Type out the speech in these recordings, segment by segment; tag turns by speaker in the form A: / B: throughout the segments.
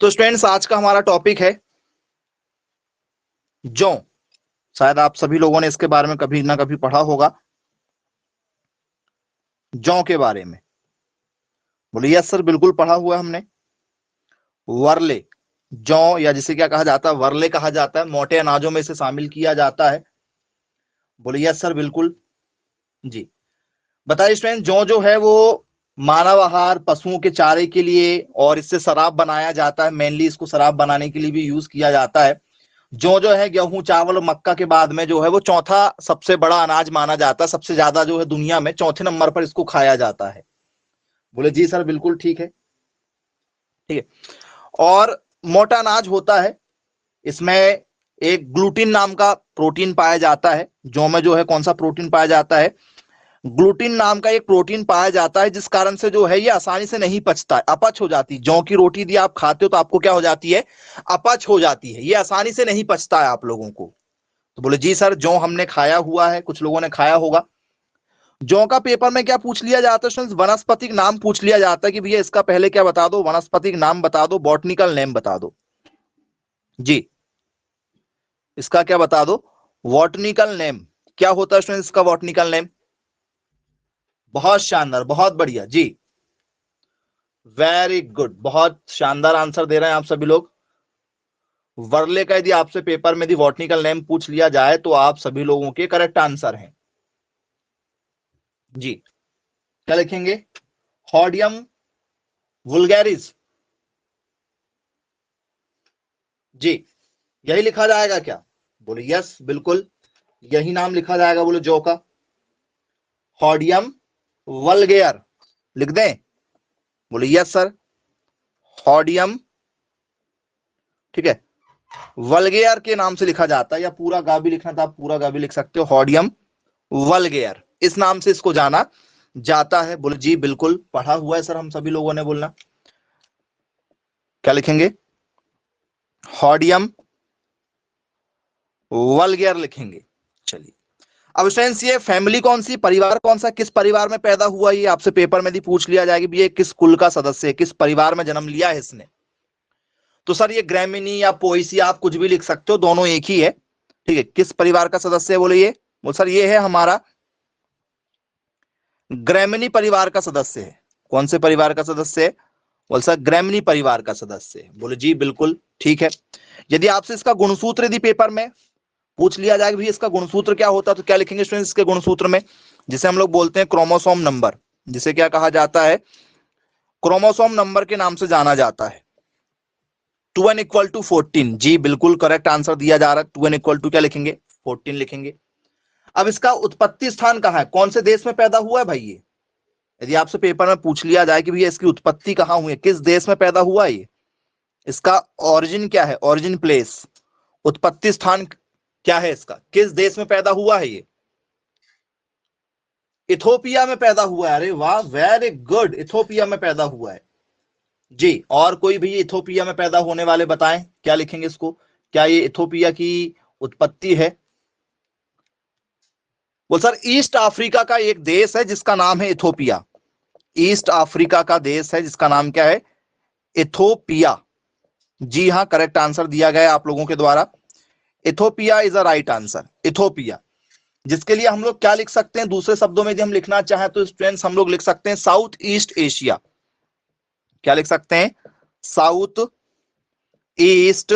A: तो स्टूडेंट्स आज का हमारा टॉपिक है जौ। शायद आप सभी लोगों ने इसके बारे में कभी ना कभी पढ़ा होगा, जौ के बारे में। बोले यस सर, बिल्कुल पढ़ा हुआ है हमने। वर्ले, जौ या जिसे क्या कहा जाता है, वर्ले कहा जाता है, मोटे अनाजों में इसे शामिल किया जाता है। बोले यस सर, बिल्कुल जी। बताइए स्टूडेंट, जौ जो है वो मानव आहार, पशुओं के चारे के लिए और इससे शराब बनाया जाता है। मेनली इसको शराब बनाने के लिए भी यूज किया जाता है। जौ जो है गेहूं, चावल और मक्का के बाद में जो है वो चौथा सबसे बड़ा अनाज माना जाता है। सबसे ज्यादा जो है दुनिया में चौथे नंबर पर इसको खाया जाता है। बोले जी सर, बिल्कुल ठीक है, ठीक है। और मोटा अनाज होता है, इसमें एक ग्लूटीन नाम का प्रोटीन पाया जाता है। जौ में जो है कौन सा प्रोटीन पाया जाता है? ग्लूटीन नाम का एक प्रोटीन पाया जाता है, जिस कारण से जो है ये आसानी से नहीं पचता है, अपच हो जाती है। जौ की रोटी यदि आप खाते हो तो आपको क्या हो जाती है? अपच हो जाती है, ये आसानी से नहीं पचता है आप लोगों को। तो बोले जी सर, जौ हमने खाया हुआ है, कुछ लोगों ने खाया होगा। जौ का पेपर में क्या पूछ लिया जाता है? वनस्पतिक नाम पूछ लिया जाता है कि भैया इसका पहले क्या बता दो, वनस्पतिक नाम बता दो, बॉटनिकल नेम बता दो जी। इसका क्या बता दो? Botanical name. क्या होता है स्टूडेंट इसका बॉटनिकल नेम? बहुत शानदार, बहुत बढ़िया जी, वेरी गुड, बहुत शानदार आंसर दे रहे हैं आप सभी लोग। वर्ले का यदि आपसे पेपर में यदि बॉटनिकल नेम पूछ लिया जाए तो आप सभी लोगों के करेक्ट आंसर हैं जी। क्या लिखेंगे? हॉडियम वुल्गैरिस जी, यही लिखा जाएगा क्या? बोले यस, बिल्कुल यही नाम लिखा जाएगा। बोले जौ का हॉडियम वल्गेयर लिख दें? बोले यस सर, हॉडियम, ठीक है, वल्गेयर के नाम से लिखा जाता है। या पूरा गा भी लिखना था, आप पूरा गा भी लिख सकते हो, हॉडियम वल्गेयर, इस नाम से इसको जाना जाता है। बोले जी बिल्कुल पढ़ा हुआ है सर हम सभी लोगों ने। बोलना क्या लिखेंगे? हॉडियम वल्गेयर लिखेंगे। चलिए, अब स्टूडेंट्स ये फैमिली कौन सी, परिवार कौन सा, किस परिवार में पैदा हुआ, ये आपसे पेपर में भी पूछ लिया जाएगा भी ये किस कुल का सदस्य है, किस परिवार में जन्म लिया है इसने। तो सर ये ग्रैमिनी या पोएसी आप कुछ भी लिख सकते हो, दोनों एक ही है, ठीक है। किस परिवार का सदस्य है? बोले ये, बोल सर ये है हमारा ग्रैमिनी परिवार का सदस्य है। कौन से परिवार का सदस्य है? बोल सर ग्रैमिनी परिवार का सदस्य है। बोले जी बिल्कुल ठीक है। यदि आपसे इसका गुणसूत्र यदि पेपर में पूछ लिया जाए भी इसका गुणसूत्र क्या होता है, तो क्या लिखेंगे स्टूडेंट्स इसके गुणसूत्र में? जिसे हम लोग बोलते हैं क्रोमोसोम नंबर, जिसे क्या कहा जाता है? क्रोमोसोम नंबर के नाम से जाना जाता है। 2n = 14 जी, बिल्कुल करेक्ट आंसर दिया जा रहा है। 2n = क्या लिखेंगे? 14 लिखेंगे। अब इसका उत्पत्ति स्थान कहाँ है, कौन से देश में पैदा हुआ है भाई ये? यदि आपसे पेपर में पूछ लिया जाए कि भैया इसकी उत्पत्ति कहाँ हुई है, किस देश में पैदा हुआ है ये, इसका ओरिजिन क्या है, ओरिजिन प्लेस, उत्पत्ति स्थान क्या है इसका, किस देश में पैदा हुआ है ये? इथोपिया में पैदा हुआ है। अरे वाह, वेरी गुड, इथोपिया में पैदा हुआ है जी। और कोई भी इथोपिया में पैदा होने वाले बताएं, क्या लिखेंगे इसको? क्या ये इथोपिया की उत्पत्ति है? बोल सर ईस्ट अफ्रीका का एक देश है जिसका नाम है इथोपिया। ईस्ट अफ्रीका का देश है जिसका नाम क्या है? इथोपिया। जी हाँ, करेक्ट आंसर दिया गया आप लोगों के द्वारा। Ethiopia is a right answer, Ethiopia. जिसके लिए हम लोग क्या लिख सकते हैं, दूसरे शब्दों में यदि हम लिखना चाहें तो स्टूडेंट्स हम लोग लिख सकते हैं साउथ ईस्ट एशिया। क्या लिख सकते हैं? साउथ ईस्ट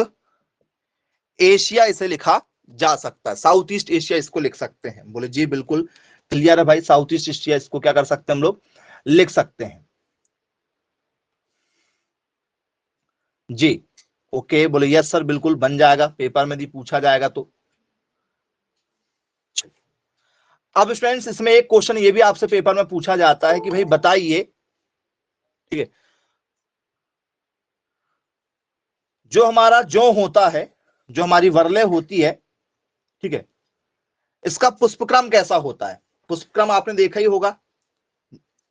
A: एशिया इसे लिखा जा सकता है, साउथ ईस्ट एशिया इसको लिख सकते हैं। बोले जी बिल्कुल क्लियर है भाई, साउथ ईस्ट एशिया इसको क्या कर सकते हैं हम लोग, लिख सकते हैं जी। ओके, बोले यस सर, बिल्कुल बन जाएगा, पेपर में भी पूछा जाएगा तो। अब स्टूडेंट्स इसमें एक क्वेश्चन ये भी आपसे पेपर में पूछा जाता है कि भाई बताइए, ठीक है, जो हमारा जौ होता है, जो हमारी वरले होती है, ठीक है, इसका पुष्पक्रम कैसा होता है? पुष्पक्रम आपने देखा ही होगा,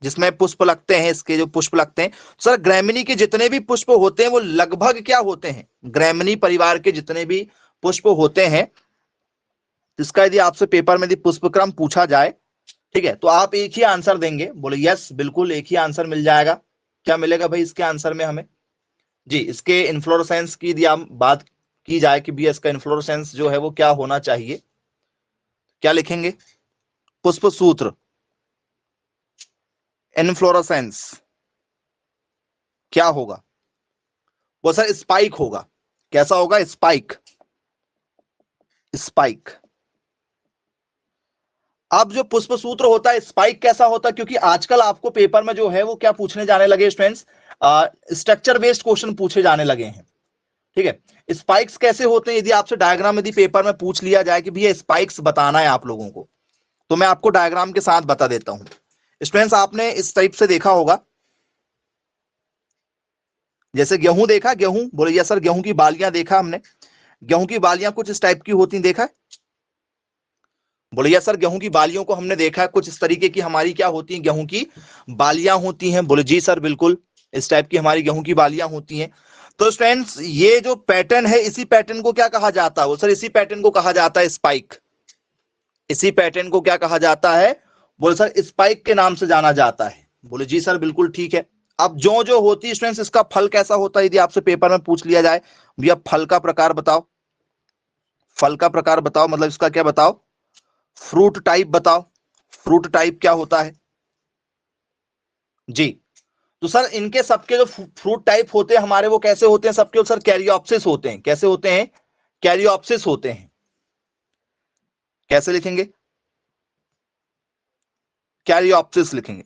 A: जिसमें पुष्प लगते हैं, इसके जो पुष्प लगते हैं। सर ग्रैमिनी के जितने भी पुष्प होते हैं वो लगभग क्या होते हैं? ग्रैमिनी परिवार के जितने भी पुष्प होते हैं, इसका यदि आपसे पेपर में यदि पुष्पक्रम पूछा जाए, ठीक है, तो आप एक ही आंसर देंगे। बोले यस, बिल्कुल एक ही आंसर मिल जाएगा। क्या मिलेगा भाई इसके आंसर में हमें? जी, इसके इन्फ्लोरेसेंस की यदि आप बात की जाए कि भी इसका इन्फ्लोरेसेंस जो है वो क्या होना चाहिए, क्या लिखेंगे? पुष्प सूत्र, इन्फ्लोरेसेंस क्या होगा? वो सर स्पाइक होगा। कैसा होगा? Spike, spike. अब जो पुष्प सूत्र होता है, स्पाइक कैसा होता है? क्योंकि आजकल आपको पेपर में जो है वो क्या पूछने जाने लगे स्टूडेंट्स, स्ट्रक्चर बेस्ड क्वेश्चन पूछे जाने लगे हैं। ठीक है, स्पाइक्स कैसे होते हैं? यदि आपसे डायग्राम यदि पेपर में पूछ लिया जाए कि भैया स्पाइक्स बताना है आप लोगों को, तो मैं आपको डायग्राम के साथ बता देता हूं। स्टूडेंट्स, आपने इस टाइप से देखा होगा, जैसे गेहूं देखा, गेहूं बोले सर, गेहूं की बालियां देखा हमने, गेहूं की बालियां कुछ इस टाइप की होती देखा है? बोले सर, गेहूं की बालियों को हमने देखा है, कुछ इस तरीके की हमारी क्या होती हैं, गेहूं की बालियां होती हैं। बोले जी सर बिल्कुल, इस टाइप की हमारी गेहूं की बालियां होती हैं। तो स्टूडेंट्स, ये जो पैटर्न है, इसी पैटर्न को क्या कहा जाता है? वो सर, इसी पैटर्न को कहा जाता है स्पाइक। इसी पैटर्न को क्या कहा जाता है? बोले सर, स्पाइक के नाम से जाना जाता है। बोले जी सर बिल्कुल ठीक है। अब जो होती है स्टूडेंट्स, इसका फल कैसा होता है? यदि आपसे पेपर में पूछ लिया जाए, भैया फल का प्रकार बताओ, फल का प्रकार बताओ, मतलब इसका क्या बताओ? फ्रूट टाइप बताओ, फ्रूट टाइप क्या होता है? जी, तो सर इनके सबके जो फ्रूट टाइप होते हैं हमारे, वो कैसे होते हैं सबके? सर कैरियोप्सिस होते हैं। कैसे होते हैं? कैरियोप्सिस होते हैं। कैसे लिखेंगे? कैरियोप्सिस लिखेंगे,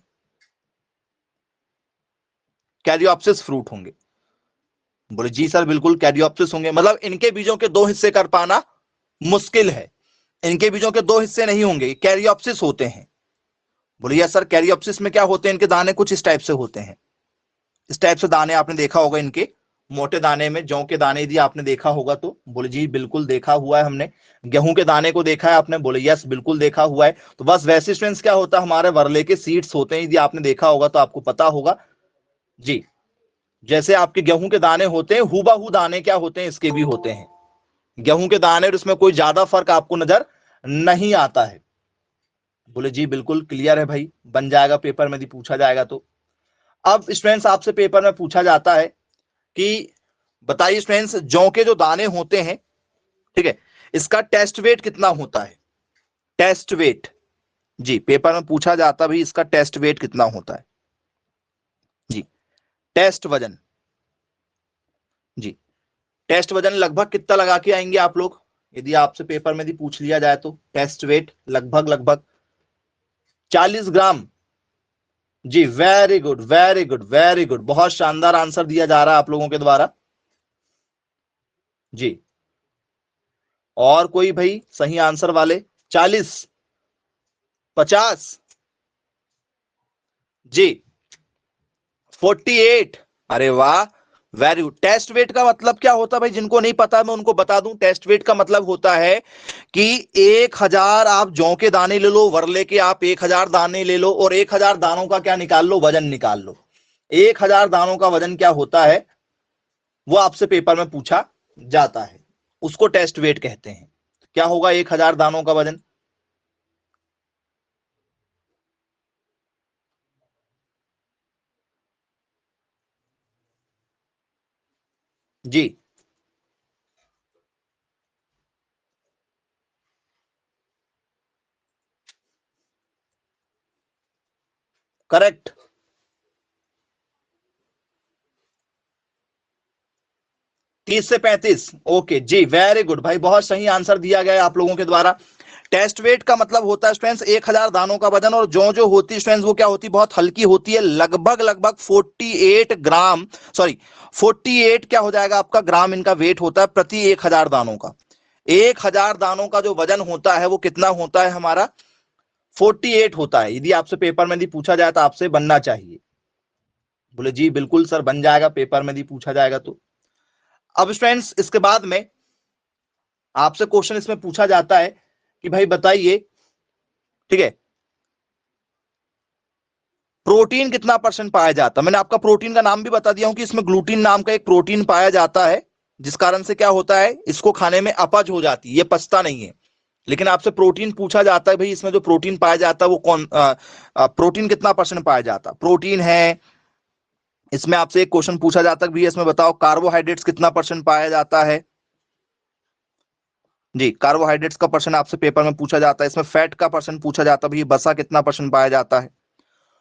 A: कैरियोप्सिस फ्रूट होंगे। बोले जी सर बिल्कुल, कैरियोप्सिस होंगे। मतलब इनके बीजों के दो हिस्से कर पाना मुश्किल है, इनके बीजों के दो हिस्से नहीं होंगे, कैरियोप्सिस होते हैं। बोले यस सर, कैरियोप्सिस में क्या होते हैं? इनके दाने कुछ इस टाइप से होते हैं, इस टाइप से दाने आपने देखा होगा इनके, मोटे दाने में जौ के दाने यदि आपने देखा होगा तो। बोले जी बिल्कुल देखा हुआ है हमने। गेहूं के दाने को देखा है आपने? बोले यस बिल्कुल देखा हुआ है। तो बस वैसे स्टूडेंट्स क्या होता है, हमारे वरले के सीड्स होते हैं, यदि आपने देखा होगा तो आपको पता होगा। जी, जैसे आपके गेहूं के दाने होते हैं, हूबहू दाने क्या होते हैं, इसके भी होते हैं। गेहूं के दाने और इसमें कोई ज्यादा फर्क आपको नजर नहीं आता है। बोले जी बिल्कुल क्लियर है भाई, बन जाएगा पेपर में यदि पूछा जाएगा तो। अब स्टूडेंट्स, आपसे पेपर में पूछा जाता है कि बताइए स्टूडेंट्स, जौ के जो दाने होते हैं, ठीक है, इसका टेस्ट वेट कितना होता है? टेस्ट वेट, जी पेपर में पूछा जाता है भाई, इसका टेस्ट वेट कितना होता है? जी, टेस्ट वजन, जी टेस्ट वजन लगभग कितना लगा के आएंगे आप लोग? यदि आपसे पेपर में यदि पूछ लिया जाए तो टेस्ट वेट लगभग लगभग 40 ग्राम। जी very good, very good, very good, बहुत शानदार आंसर दिया जा रहा है आप लोगों के द्वारा। जी, और कोई भाई सही आंसर वाले? 40, 50, जी 48। अरे वाह, वेरी गुड। टेस्ट वेट का मतलब क्या होता है भाई? जिनको नहीं पता मैं उनको बता दूं, टेस्ट वेट का मतलब होता है कि 1000 आप जौ के दाने ले लो, वरले के आप 1000 दाने ले लो, और 1000 दानों का क्या निकाल लो? वजन निकाल लो। 1000 दानों का वजन क्या होता है, वो आपसे पेपर में पूछा जाता है, उसको टेस्ट वेट कहते हैं। क्या होगा 1000 दानों का वजन? जी करेक्ट, 30 से 35। ओके जी, वेरी गुड भाई, बहुत सही आंसर दिया गया आप लोगों के द्वारा। टेस्ट वेट का मतलब होता है स्टूडेंट्स 1000 दानों का वजन, और जो होती है स्टूडेंट्स वो क्या होती है? बहुत हल्की होती है, लगभग लगभग 48 ग्राम, सॉरी 48 क्या हो जाएगा आपका ग्राम, इनका वेट होता है प्रति 1000 दानों का। 1000 दानों का जो वजन होता है वो कितना होता है हमारा? 48 होता है। यदि आपसे पेपर में यदि पूछा जाए तो आपसे बनना चाहिए। बोले जी बिल्कुल सर, बन जाएगा पेपर में यदि पूछा जाएगा तो। अब स्टूडेंट्स, इसके बाद में आपसे क्वेश्चन इसमें पूछा जाता है कि भाई बताइए, ठीक है, प्रोटीन कितना परसेंट पाया जाता है? मैंने आपका प्रोटीन का नाम भी बता दिया हूं कि इसमें ग्लूटीन नाम का एक प्रोटीन पाया जाता है, जिस कारण से क्या होता है, इसको खाने में अपच हो जाती है, ये पचता नहीं है। लेकिन आपसे प्रोटीन पूछा जाता है भाई, इसमें जो प्रोटीन पाया जाता है वो कौन, प्रोटीन कितना परसेंट पाया जाता है? प्रोटीन है इसमें आपसे एक क्वेश्चन पूछा जाता है, भी इसमें बताओ कार्बोहाइड्रेट्स कितना परसेंट पाया जाता है। जी, कार्बोहाइड्रेट्स का परसेंट आपसे पेपर में पूछा जाता है। इसमें फैट का परसेंट पूछा जाता है, भी बसा कितना परसेंट पाया जाता है।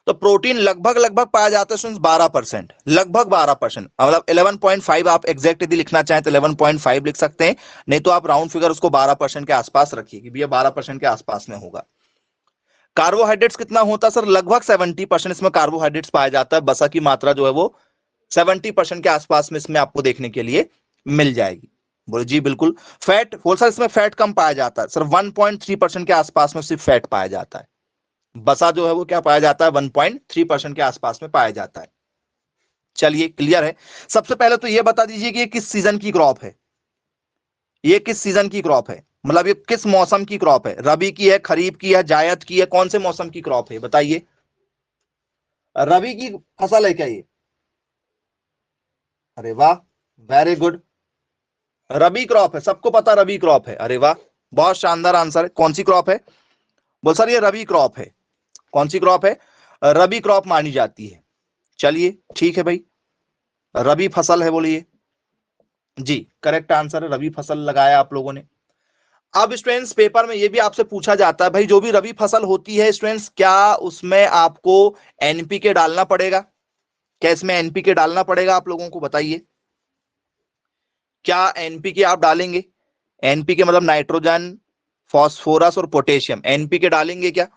A: तो प्रोटीन लगभग लगभग पाया जाता है 12%, लगभग 12%, मतलब 11.5 आप एग्जैक्ट यदि लिखना चाहें तो 11.5 लिख सकते हैं, नहीं तो आप राउंड फिगर उसको 12% के आसपास रखिए कि भैया 12% के आसपास में होगा। कार्बोहाइड्रेट्स कितना होता है सर, लगभग 70% इसमें कार्बोहाइड्रेट्स पाया जाता है। बसा की मात्रा जो है वो 70% के आसपास में इसमें आपको देखने के लिए मिल जाएगी। बोले जी बिल्कुल। फैट बोल सर, इसमें फैट कम पाया जाता है सर, 1.3% के आसपास में सिर्फ फैट पाया जाता है। बसा जो है वो क्या पाया जाता है, 1.3% के आसपास में पाया जाता है। चलिए क्लियर है। सबसे पहले तो ये बता दीजिए कि ये किस सीजन की क्रॉप है, ये किस सीजन की क्रॉप है, मतलब ये किस मौसम की क्रॉप है, रबी की है, खरीफ की है, जायद की है, कौन से मौसम की क्रॉप है बताइए। रबी की फसल है क्या ये? अरे वाह, वेरी गुड, रबी क्रॉप है, सबको पता रबी क्रॉप है। अरे वाह, बहुत शानदार आंसर है। कौन सी क्रॉप है? बोल सर ये रबी क्रॉप है। कौन सी क्रॉप है? रबी क्रॉप मानी जाती है। चलिए ठीक है भाई, रबी फसल है बोलिए। जी करेक्ट आंसर है, रबी फसल लगाया आप लोगों ने। अब स्टूडेंट्स पेपर में ये भी आपसे पूछा जाता है भाई, जो भी रबी फसल होती है स्टूडेंट्स, क्या उसमें आपको एनपीके डालना पड़ेगा? क्या इसमें एनपीके डालना पड़ेगा आप लोगों को, बताइए। क्या एनपीके आप डालेंगे? एनपीके मतलब नाइट्रोजन, फास्फोरस और पोटेशियम, एनपीके डालेंगे क्या?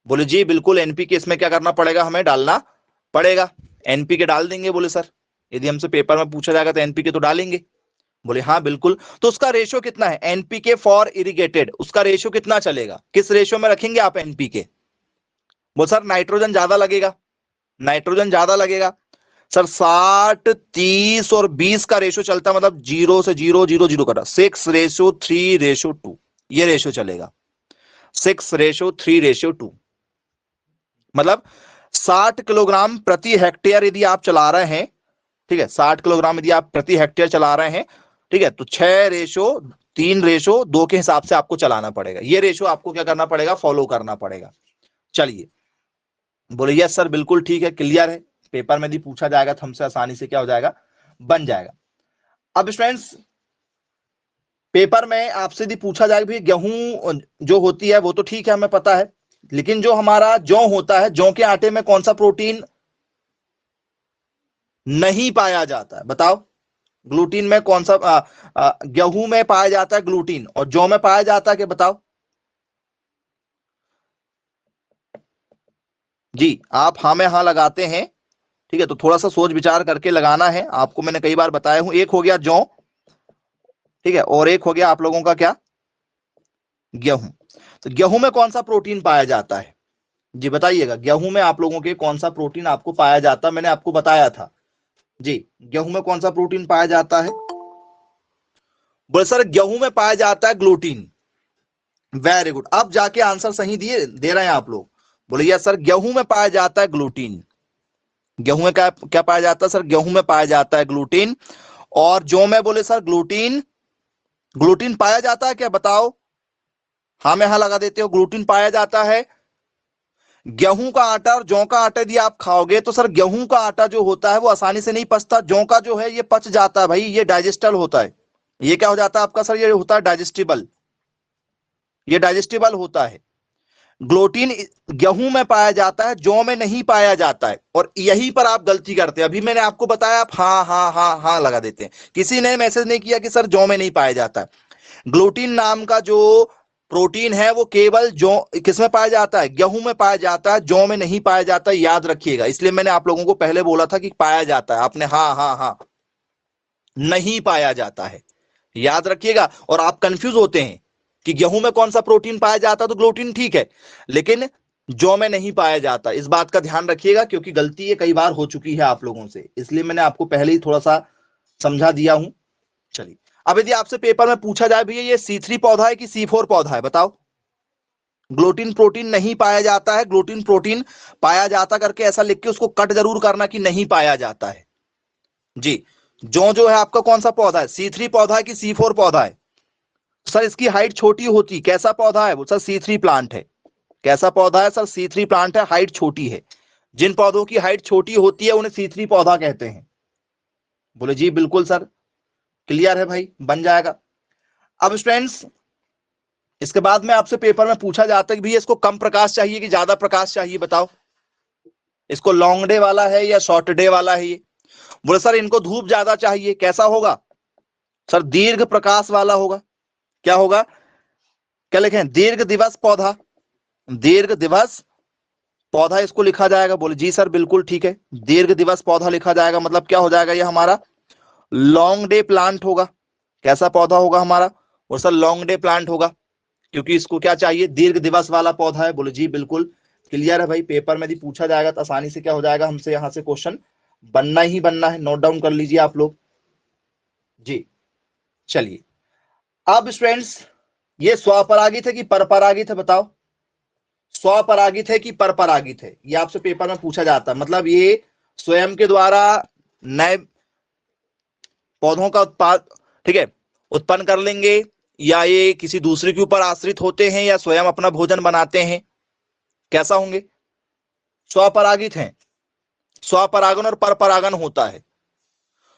A: बोले जी बिल्कुल, एनपीके इसमें क्या करना पड़ेगा, हमें डालना पड़ेगा। एनपीके डाल देंगे बोले सर, यदि हमसे पेपर में पूछा जाएगा तो एनपीके तो डालेंगे। बोले हाँ बिल्कुल। तो उसका रेशियो कितना है, एनपीके फॉर इरिगेटेड, उसका रेशियो कितना चलेगा, किस रेशियो में रखेंगे आप एनपीके? बोल सर नाइट्रोजन ज्यादा लगेगा, नाइट्रोजन ज्यादा लगेगा सर। 60, 30 और 20 का रेशियो चलता है, मतलब 0 से 0, 0, 0 का 6:3:2, ये रेशियो चलेगा। 6:3:2, मतलब 60 किलोग्राम प्रति हेक्टेयर यदि आप चला रहे हैं, ठीक है, 60 किलोग्राम यदि आप प्रति हेक्टेयर चला रहे हैं, ठीक है, तो 6:3:2 के हिसाब से आपको चलाना पड़ेगा। ये रेशियो आपको क्या करना पड़ेगा, फॉलो करना पड़ेगा। चलिए, बोले यस सर बिल्कुल ठीक है, क्लियर है। पेपर में यदि पूछा जाएगा तो हमसे आसानी से क्या हो जाएगा, बन जाएगा। अब स्टूडेंट्स पेपर में आपसे यदि पूछा जाएगा भी गेहूं जो होती है वो तो ठीक है हमें पता है, लेकिन जो हमारा जौ होता है, जौ के आटे में कौन सा प्रोटीन नहीं पाया जाता है, बताओ। ग्लूटीन में कौन सा गेहूं में पाया जाता है ग्लूटीन, और जौ में पाया जाता है क्या, बताओ। जी आप हाँ में हाँ लगाते हैं, ठीक है, तो थोड़ा सा सोच विचार करके लगाना है आपको। मैंने कई बार बताया हूं, एक हो गया जौ, ठीक है, और एक हो गया आप लोगों का क्या, गेहूं। तो गेहूं में कौन सा प्रोटीन पाया जाता है, जी बताइएगा। गेहूं में आप लोगों के कौन सा प्रोटीन आपको पाया जाता है, मैंने आपको बताया था। जी गेहूं में कौन सा प्रोटीन पाया जाता है? बोले सर गेहूं में पाया जाता है ग्लूटीन। वेरी गुड, अब जाके आंसर सही दिए दे रहे हैं आप लोग। बोले यस सर, गेहूं में पाया जाता है ग्लूटीन। गेहूं में क्या क्या पाया जाता है सर, गेहूं में पाया जाता है ग्लूटीन। और जौ में बोले सर ग्लूटीन, ग्लूटीन पाया जाता है क्या, बताओ। हाँ में हाँ लगा देते हो, ग्लूटीन पाया जाता है। गेहूं का आटा और जौ का आटा यदि आप खाओगे तो सर गेहूं का आटा जो होता है वो आसानी से नहीं पचता, जौ का जो है ये पच जाता है भाई, ये डाइजेस्टल होता है। ये क्या हो जाता है आपका सर, ये होता है डाइजेस्टिबल, ये डाइजेस्टिबल होता है। ग्लूटीन गेहूं में पाया जाता है, जौ में नहीं पाया जाता है, और यहीं पर आप गलती करते हैं। अभी मैंने आपको बताया, आप हाँ हाँ हाँ हाँ लगा देते हैं, किसी ने मैसेज नहीं किया कि सर जौ में नहीं पाया जाता है। ग्लूटीन नाम का जो प्रोटीन है वो केवल जौ किसमें पाया जाता है, गेहूं में पाया जाता है, जौ में नहीं पाया जाता, याद रखिएगा। इसलिए मैंने आप लोगों को पहले बोला था कि पाया जाता है, आपने हाँ हाँ हाँ, नहीं पाया जाता है, याद रखिएगा। और आप कंफ्यूज होते हैं कि गेहूं में कौन सा प्रोटीन पाया जाता है, तो ग्लूटीन ठीक है, लेकिन जौ में नहीं पाया जाता। इस बात का ध्यान रखिएगा, क्योंकि गलती ये कई बार हो चुकी है आप लोगों से, इसलिए मैंने आपको पहले ही थोड़ा सा समझा दिया हूं। चलिए, अब यदि आपसे पेपर में पूछा जाए भैया ये C3 पौधा है कि C4 पौधा है, बताओ। ग्लूटीन प्रोटीन नहीं पाया जाता है, ग्लूटीन प्रोटीन पाया जाता करके ऐसा लिख के उसको कट जरूर करना कि नहीं पाया जाता है। जी जौ जो है आपका कौन सा पौधा है, C3 पौधा है कि C4 पौधा है? सर इसकी हाइट छोटी होती, कैसा पौधा है वो, सर C3 प्लांट है। कैसा पौधा है सर, C3 प्लांट है, हाइट छोटी है। जिन पौधों की हाइट छोटी होती है उन्हें C3 पौधा कहते हैं। बोले जी बिल्कुल सर, क्लियर है भाई, बन जाएगा। अब स्टूडेंट्स इसके बाद में आपसे पेपर में पूछा जाता है कि भैया इसको कम प्रकाश चाहिए कि ज्यादा प्रकाश चाहिए, बताओ इसको लॉन्ग डे वाला है या शॉर्ट डे वाला है ये। बोले सर इनको धूप ज्यादा चाहिए, कैसा होगा सर, दीर्घ प्रकाश वाला होगा। क्या होगा, क्या लिखें, दीर्घ दिवस पौधा, दीर्घ दिवस पौधा इसको लिखा जाएगा। बोले जी सर बिल्कुल ठीक है, दीर्घ दिवस पौधा लिखा जाएगा, मतलब क्या हो जाएगा, ये हमारा लॉन्ग डे प्लांट होगा। कैसा पौधा होगा हमारा, और सर लॉन्ग डे प्लांट होगा, क्योंकि इसको क्या चाहिए, दीर्घ दिवस वाला पौधा है। बोले जी बिल्कुल क्लियर है भाई, पेपर में यदि पूछा जाएगा तो आसानी से क्या हो जाएगा, हमसे यहां से क्वेश्चन बनना ही बनना है। नोट डाउन कर लीजिए आप लोग जी। चलिए अब स्टूडेंट्स ये स्वपरागित है कि परपरागित है, बताओ स्वपरागित है कि परपरागित है, ये आपसे पेपर में पूछा जाता है। मतलब ये स्वयं के द्वारा नए पौधों का उत्पाद, ठीक है, उत्पन्न कर लेंगे, या ये किसी दूसरे के ऊपर आश्रित होते हैं, या स्वयं अपना भोजन बनाते हैं, कैसा होंगे, स्वपरागित हैं। स्वपरागन और परपरागन होता है।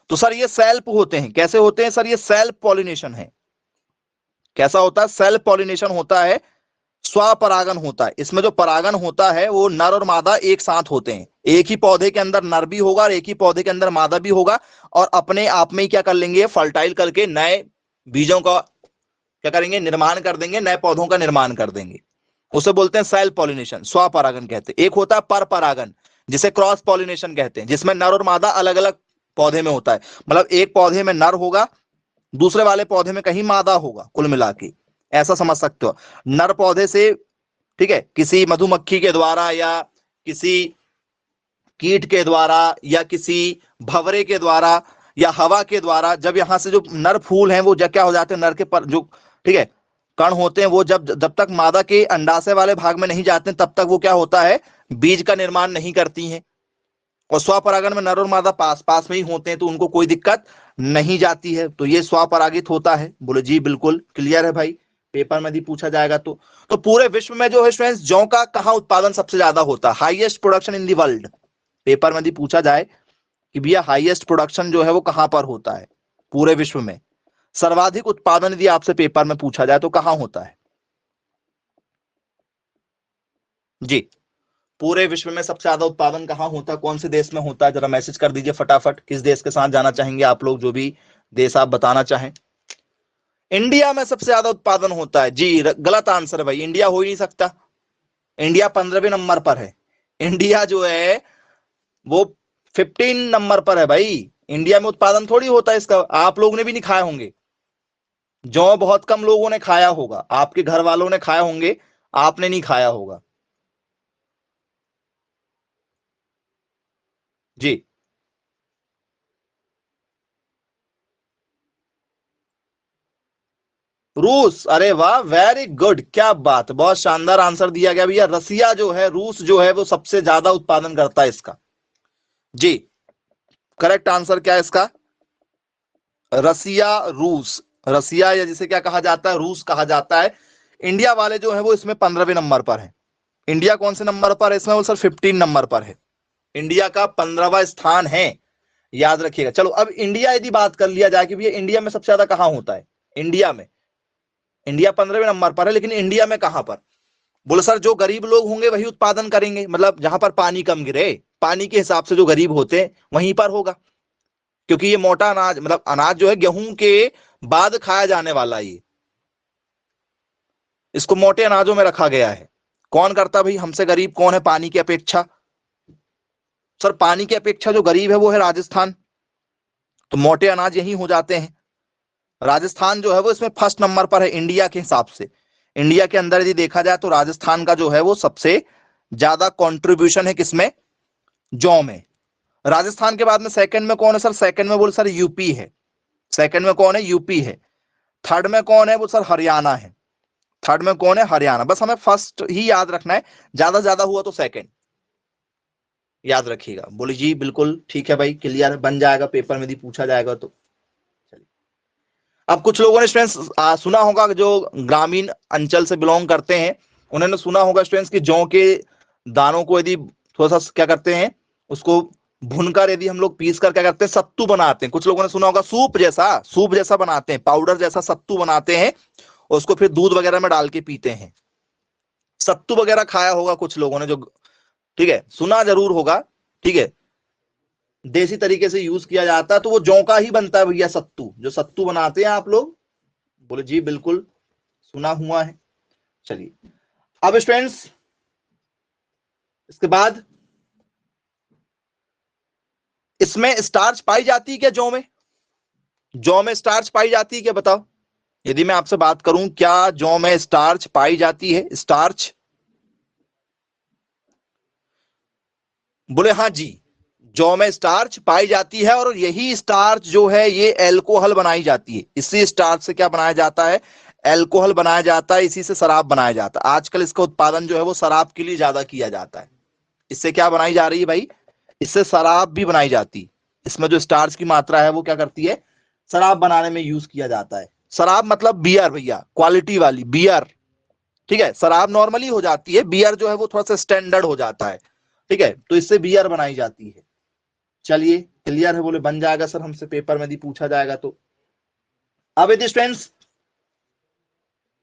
A: तो सर ये सेल्फ होते हैं, कैसे होते हैं सर, ये सेल्फ पॉलिनेशन है। कैसा होता है, सेल्फ पॉलिनेशन होता है, स्वपरागन होता है। इसमें जो परागन होता है वो नर और मादा एक साथ होते हैं, एक ही पौधे के अंदर नर भी होगा और एक ही पौधे के अंदर मादा भी होगा, और अपने आप में ही क्या कर लेंगे, फर्टाइल करके नए बीजों का क्या करेंगे, निर्माण कर देंगे, नए पौधों का निर्माण कर देंगे। उसे बोलते हैं सेल्फ पॉलिनेशन, स्वपरागन कहते हैं। एक होता है पर परागन, जिसे क्रॉस पॉलिनेशन कहते हैं, जिसमें नर और मादा अलग अलग पौधे में होता है। मतलब एक पौधे में नर होगा, दूसरे वाले पौधे में कहीं मादा होगा, कुल मिला के ऐसा समझ सकते हो। नर पौधे से, ठीक है, किसी मधुमक्खी के द्वारा या किसी कीट के द्वारा या किसी भंवरे के द्वारा या हवा के द्वारा, जब यहां से जो नर फूल हैं वो क्या हो जाते हैं, नर के पर जो, ठीक है, कण होते हैं, वो जब तक मादा के अंडाशय वाले भाग में नहीं जाते तब तक वो क्या होता है, बीज का निर्माण नहीं करती हैं। और स्वपरागन में नर और मादा पास पास में ही होते हैं, तो उनको कोई दिक्कत नहीं जाती है, तो ये स्वपरागित होता है। बोले जी बिल्कुल क्लियर है भाई, पेपर में भी पूछा जाएगा। तो पूरे विश्व में जो है स्टूडेंट्स जौ का कहां उत्पादन सबसे ज्यादा होता है, highest production in the world. Paper में भी पूछा जाए कि भैया हाईएस्ट प्रोडक्शन जो है वो कहां पर होता है पूरे विश्व में, सर्वाधिक उत्पादन यदि आपसे पेपर में पूछा जाए तो कहां होता है जी। पूरे विश्व में सबसे ज्यादा उत्पादन कहां होता है, कौन से देश में होता है, जरा मैसेज कर दीजिए फटाफट, किस देश के साथ जाना चाहेंगे आप लोग, जो भी देश आप बताना चाहें। इंडिया में सबसे ज्यादा उत्पादन होता है जी, गलत आंसर है भाई, इंडिया हो ही नहीं सकता। इंडिया 15वें नंबर पर है, इंडिया जो है वो 15 नंबर पर है भाई। इंडिया में उत्पादन थोड़ी होता है इसका, आप लोगों ने भी नहीं खाए होंगे, जौ बहुत कम लोगों ने खाया होगा, आपके घर वालों ने खाया होंगे, आपने नहीं खाया होगा जी। रूस, अरे वाह वेरी गुड, क्या बात, बहुत शानदार आंसर दिया गया भैया। रसिया जो है, रूस जो है वो सबसे ज्यादा उत्पादन करता है इसका जी। करेक्ट आंसर क्या है इसका, रसिया, रूस, रसिया या जिसे क्या कहा जाता है, रूस कहा जाता है। इंडिया वाले जो है वो इसमें 15वें नंबर पर है। इंडिया कौन से नंबर पर है इसमें, वो सर 15 नंबर पर है, इंडिया का 15वां स्थान है, याद रखिएगा। चलो अब इंडिया यदि बात कर लिया जाए कि भैया इंडिया में सबसे ज्यादा कहां होता है, इंडिया में, इंडिया 15वें नंबर पर है, लेकिन इंडिया में कहां पर, बोले सर जो गरीब लोग होंगे वही उत्पादन करेंगे, मतलब जहां पर पानी कम गिरे, पानी के हिसाब से जो गरीब होते हैं वहीं पर होगा, क्योंकि ये मोटा अनाज, मतलब अनाज जो है गेहूं के बाद खाया जाने वाला, ये इसको मोटे अनाजों में रखा गया है। कौन करता भाई, हमसे गरीब कौन है पानी की अपेक्षा, सर पानी की अपेक्षा जो गरीब है वो है राजस्थान, तो मोटे अनाज यही हो जाते हैं। राजस्थान जो है वो इसमें फर्स्ट नंबर पर है इंडिया के हिसाब से। इंडिया के अंदर यदि देखा जाए तो राजस्थान का जो है वो सबसे ज्यादा कंट्रीब्यूशन है किसमें, जौ में। राजस्थान के बाद में सेकंड में कौन है सर, सेकंड में बोल सर यूपी है, सेकंड में कौन है, यूपी है। थर्ड में कौन है, वो सर हरियाणा है, थर्ड में कौन है, हरियाणा। बस हमें फर्स्ट ही याद रखना है, ज्यादा ज्यादा हुआ तो सेकंड, याद रखिएगा। बोली जी बिल्कुल ठीक है भाई, क्लियर बन जाएगा, पेपर में भी पूछा जाएगा तो। अब कुछ लोगों ने स्टूडेंट्स सुना होगा, जो ग्रामीण अंचल से बिलोंग करते हैं उन्होंने सुना होगा स्टूडेंट्स कि जौ के दानों को यदि थोड़ा सा क्या करते हैं, उसको भुनकर यदि हम लोग पीस कर क्या करते हैं, सत्तू बनाते हैं। कुछ लोगों ने सुना होगा सूप जैसा बनाते हैं, पाउडर जैसा सत्तू बनाते हैं, और उसको फिर दूध वगैरह में डाल के पीते हैं। सत्तू वगैरह खाया होगा कुछ लोगों ने, जो ठीक है, सुना जरूर होगा। ठीक है, देसी तरीके से यूज किया जाता है, तो वो जौ का ही बनता है भैया सत्तू, जो सत्तू बनाते हैं आप लोग। बोले जी बिल्कुल सुना हुआ है। चलिए अब स्टूडेंट्स, इसके बाद इसमें स्टार्च पाई जाती है क्या? जौ में स्टार्च पाई जाती है क्या, बताओ। यदि मैं आपसे बात करूं, क्या जौ में स्टार्च पाई जाती है? स्टार्च, बोले हाँ जी, जौ में स्टार्च पाई जाती है, और यही स्टार्च जो है ये एल्कोहल बनाई जाती है। इसी स्टार्च से क्या बनाया जाता है? एल्कोहल बनाया जाता है, इसी से शराब बनाया जाता है। आजकल इसका उत्पादन जो है वो शराब के लिए ज्यादा किया जाता है। इससे क्या बनाई जा रही है भाई? इससे शराब भी बनाई जाती है। इसमें जो स्टार्च की मात्रा है वो क्या करती है? शराब बनाने में यूज किया जाता है। शराब मतलब बियर भैया, क्वालिटी वाली बियर। ठीक है, शराब नॉर्मली हो जाती है, बियर जो है वो थोड़ा सा स्टैंडर्ड हो जाता है। ठीक है, तो इससे बियर बनाई जाती है। चलिए क्लियर है? बोले बन जाएगा सर, हमसे पेपर में यदि पूछा जाएगा तो। अब यदि स्टूडेंट्स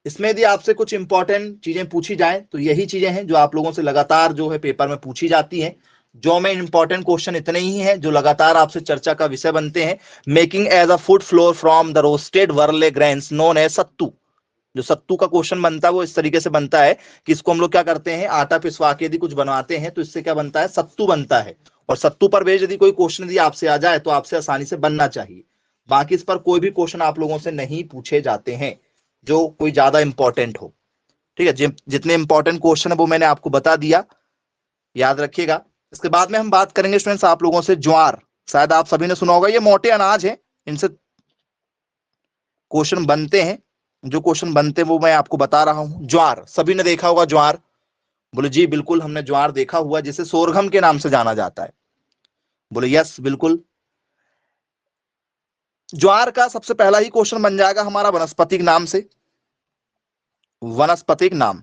A: इसमें यदि आपसे कुछ इंपॉर्टेंट चीजें पूछी जाए, तो यही चीजें हैं जो आप लोगों से लगातार जो है पेपर में पूछी जाती हैं। जो में इंपॉर्टेंट क्वेश्चन इतने ही हैं जो लगातार आपसे चर्चा का विषय बनते हैं। Making as a food flour from the roasted barley grains known as sattu. जो सत्तू का क्वेश्चन बनता है वो इस तरीके से बनता है कि इसको हम लोग क्या करते हैं, आटा पिसवा के यदि कुछ बनवाते हैं तो इससे क्या बनता है? सत्तू बनता है। और सत्तू पर बेस्ड यदि कोई क्वेश्चन यदि आपसे आ जाए तो आपसे आसानी से बनना चाहिए। बाकी इस पर कोई भी क्वेश्चन आप लोगों से नहीं पूछे जाते हैं जो कोई ज्यादा इंपॉर्टेंट हो। ठीक है, जितने इंपॉर्टेंट क्वेश्चन है वो मैंने आपको बता दिया, याद रखिएगा। इसके बाद में हम बात करेंगे स्टूडेंट्स आप लोगों से ज्वार। शायद आप सभी ने सुना होगा, ये मोटे अनाज है, इनसे क्वेश्चन बनते हैं। जो क्वेश्चन बनते हैं वो मैं आपको बता रहा हूं। ज्वार सभी ने देखा होगा, ज्वार। बोले जी बिल्कुल हमने ज्वार देखा हुआ, जिसे सोरघम के नाम से जाना जाता है। बोले यस बिल्कुल। ज्वार का सबसे पहला ही क्वेश्चन बन जाएगा हमारा वनस्पतिक नाम से। वनस्पतिक नाम,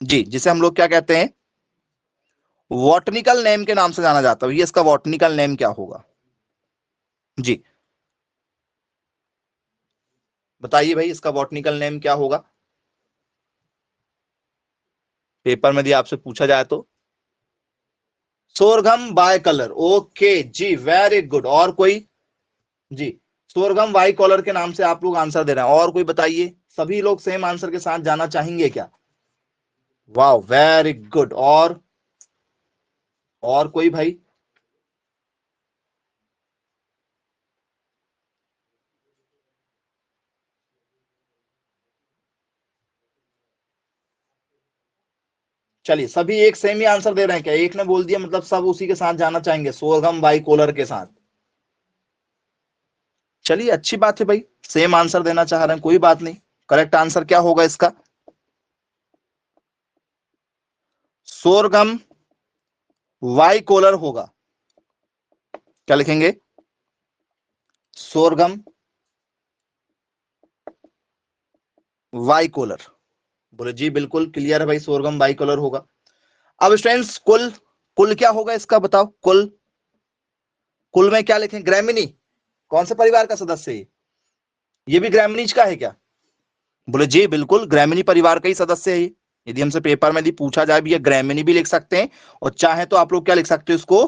A: जी, जिसे हम लोग क्या कहते हैं? वॉटनिकल नेम के नाम से जाना जाता है। ये इसका वॉटनिकल नेम क्या होगा? जी बताइए भाई, इसका बॉटनिकल नेम क्या होगा? पेपर में यदि आपसे पूछा जाए तो। सोरगम बाय कलर, ओके जी, वेरी गुड। और कोई? जी, सोरगम वाई कॉलर के नाम से आप लोग आंसर दे रहे हैं। और कोई बताइए, सभी लोग सेम आंसर के साथ जाना चाहेंगे क्या? वाह वेरी गुड। और कोई भाई? चलिए सभी एक सेम ही आंसर दे रहे हैं क्या? एक ने बोल दिया मतलब सब उसी के साथ जाना चाहेंगे, सोरगम बाई कॉलर के साथ। चलिए अच्छी बात है भाई, सेम आंसर देना चाह रहे हैं, कोई बात नहीं। करेक्ट आंसर क्या होगा इसका? सोरगम वाई कॉलर होगा। क्या लिखेंगे? सोरगम वाई कॉलर। बोले जी बिल्कुल क्लियर है भाई, सोरगम बाई कॉलर होगा। अब स्टूडेंट्स कुल, कुल क्या होगा इसका बताओ? कुल, कुल में क्या लिखें? ग्रैमिनी। कौन से परिवार का सदस्य है ये भी ग्रैमिनीज का है क्या? बोले जी बिल्कुल ग्रैमिनी परिवार का ही सदस्य है ये। यदि हमसे पेपर में यदि पूछा जाए भी, ये ग्रैमिनी भी लिख सकते हैं, और चाहे तो आप लोग क्या लिख सकते हो इसको?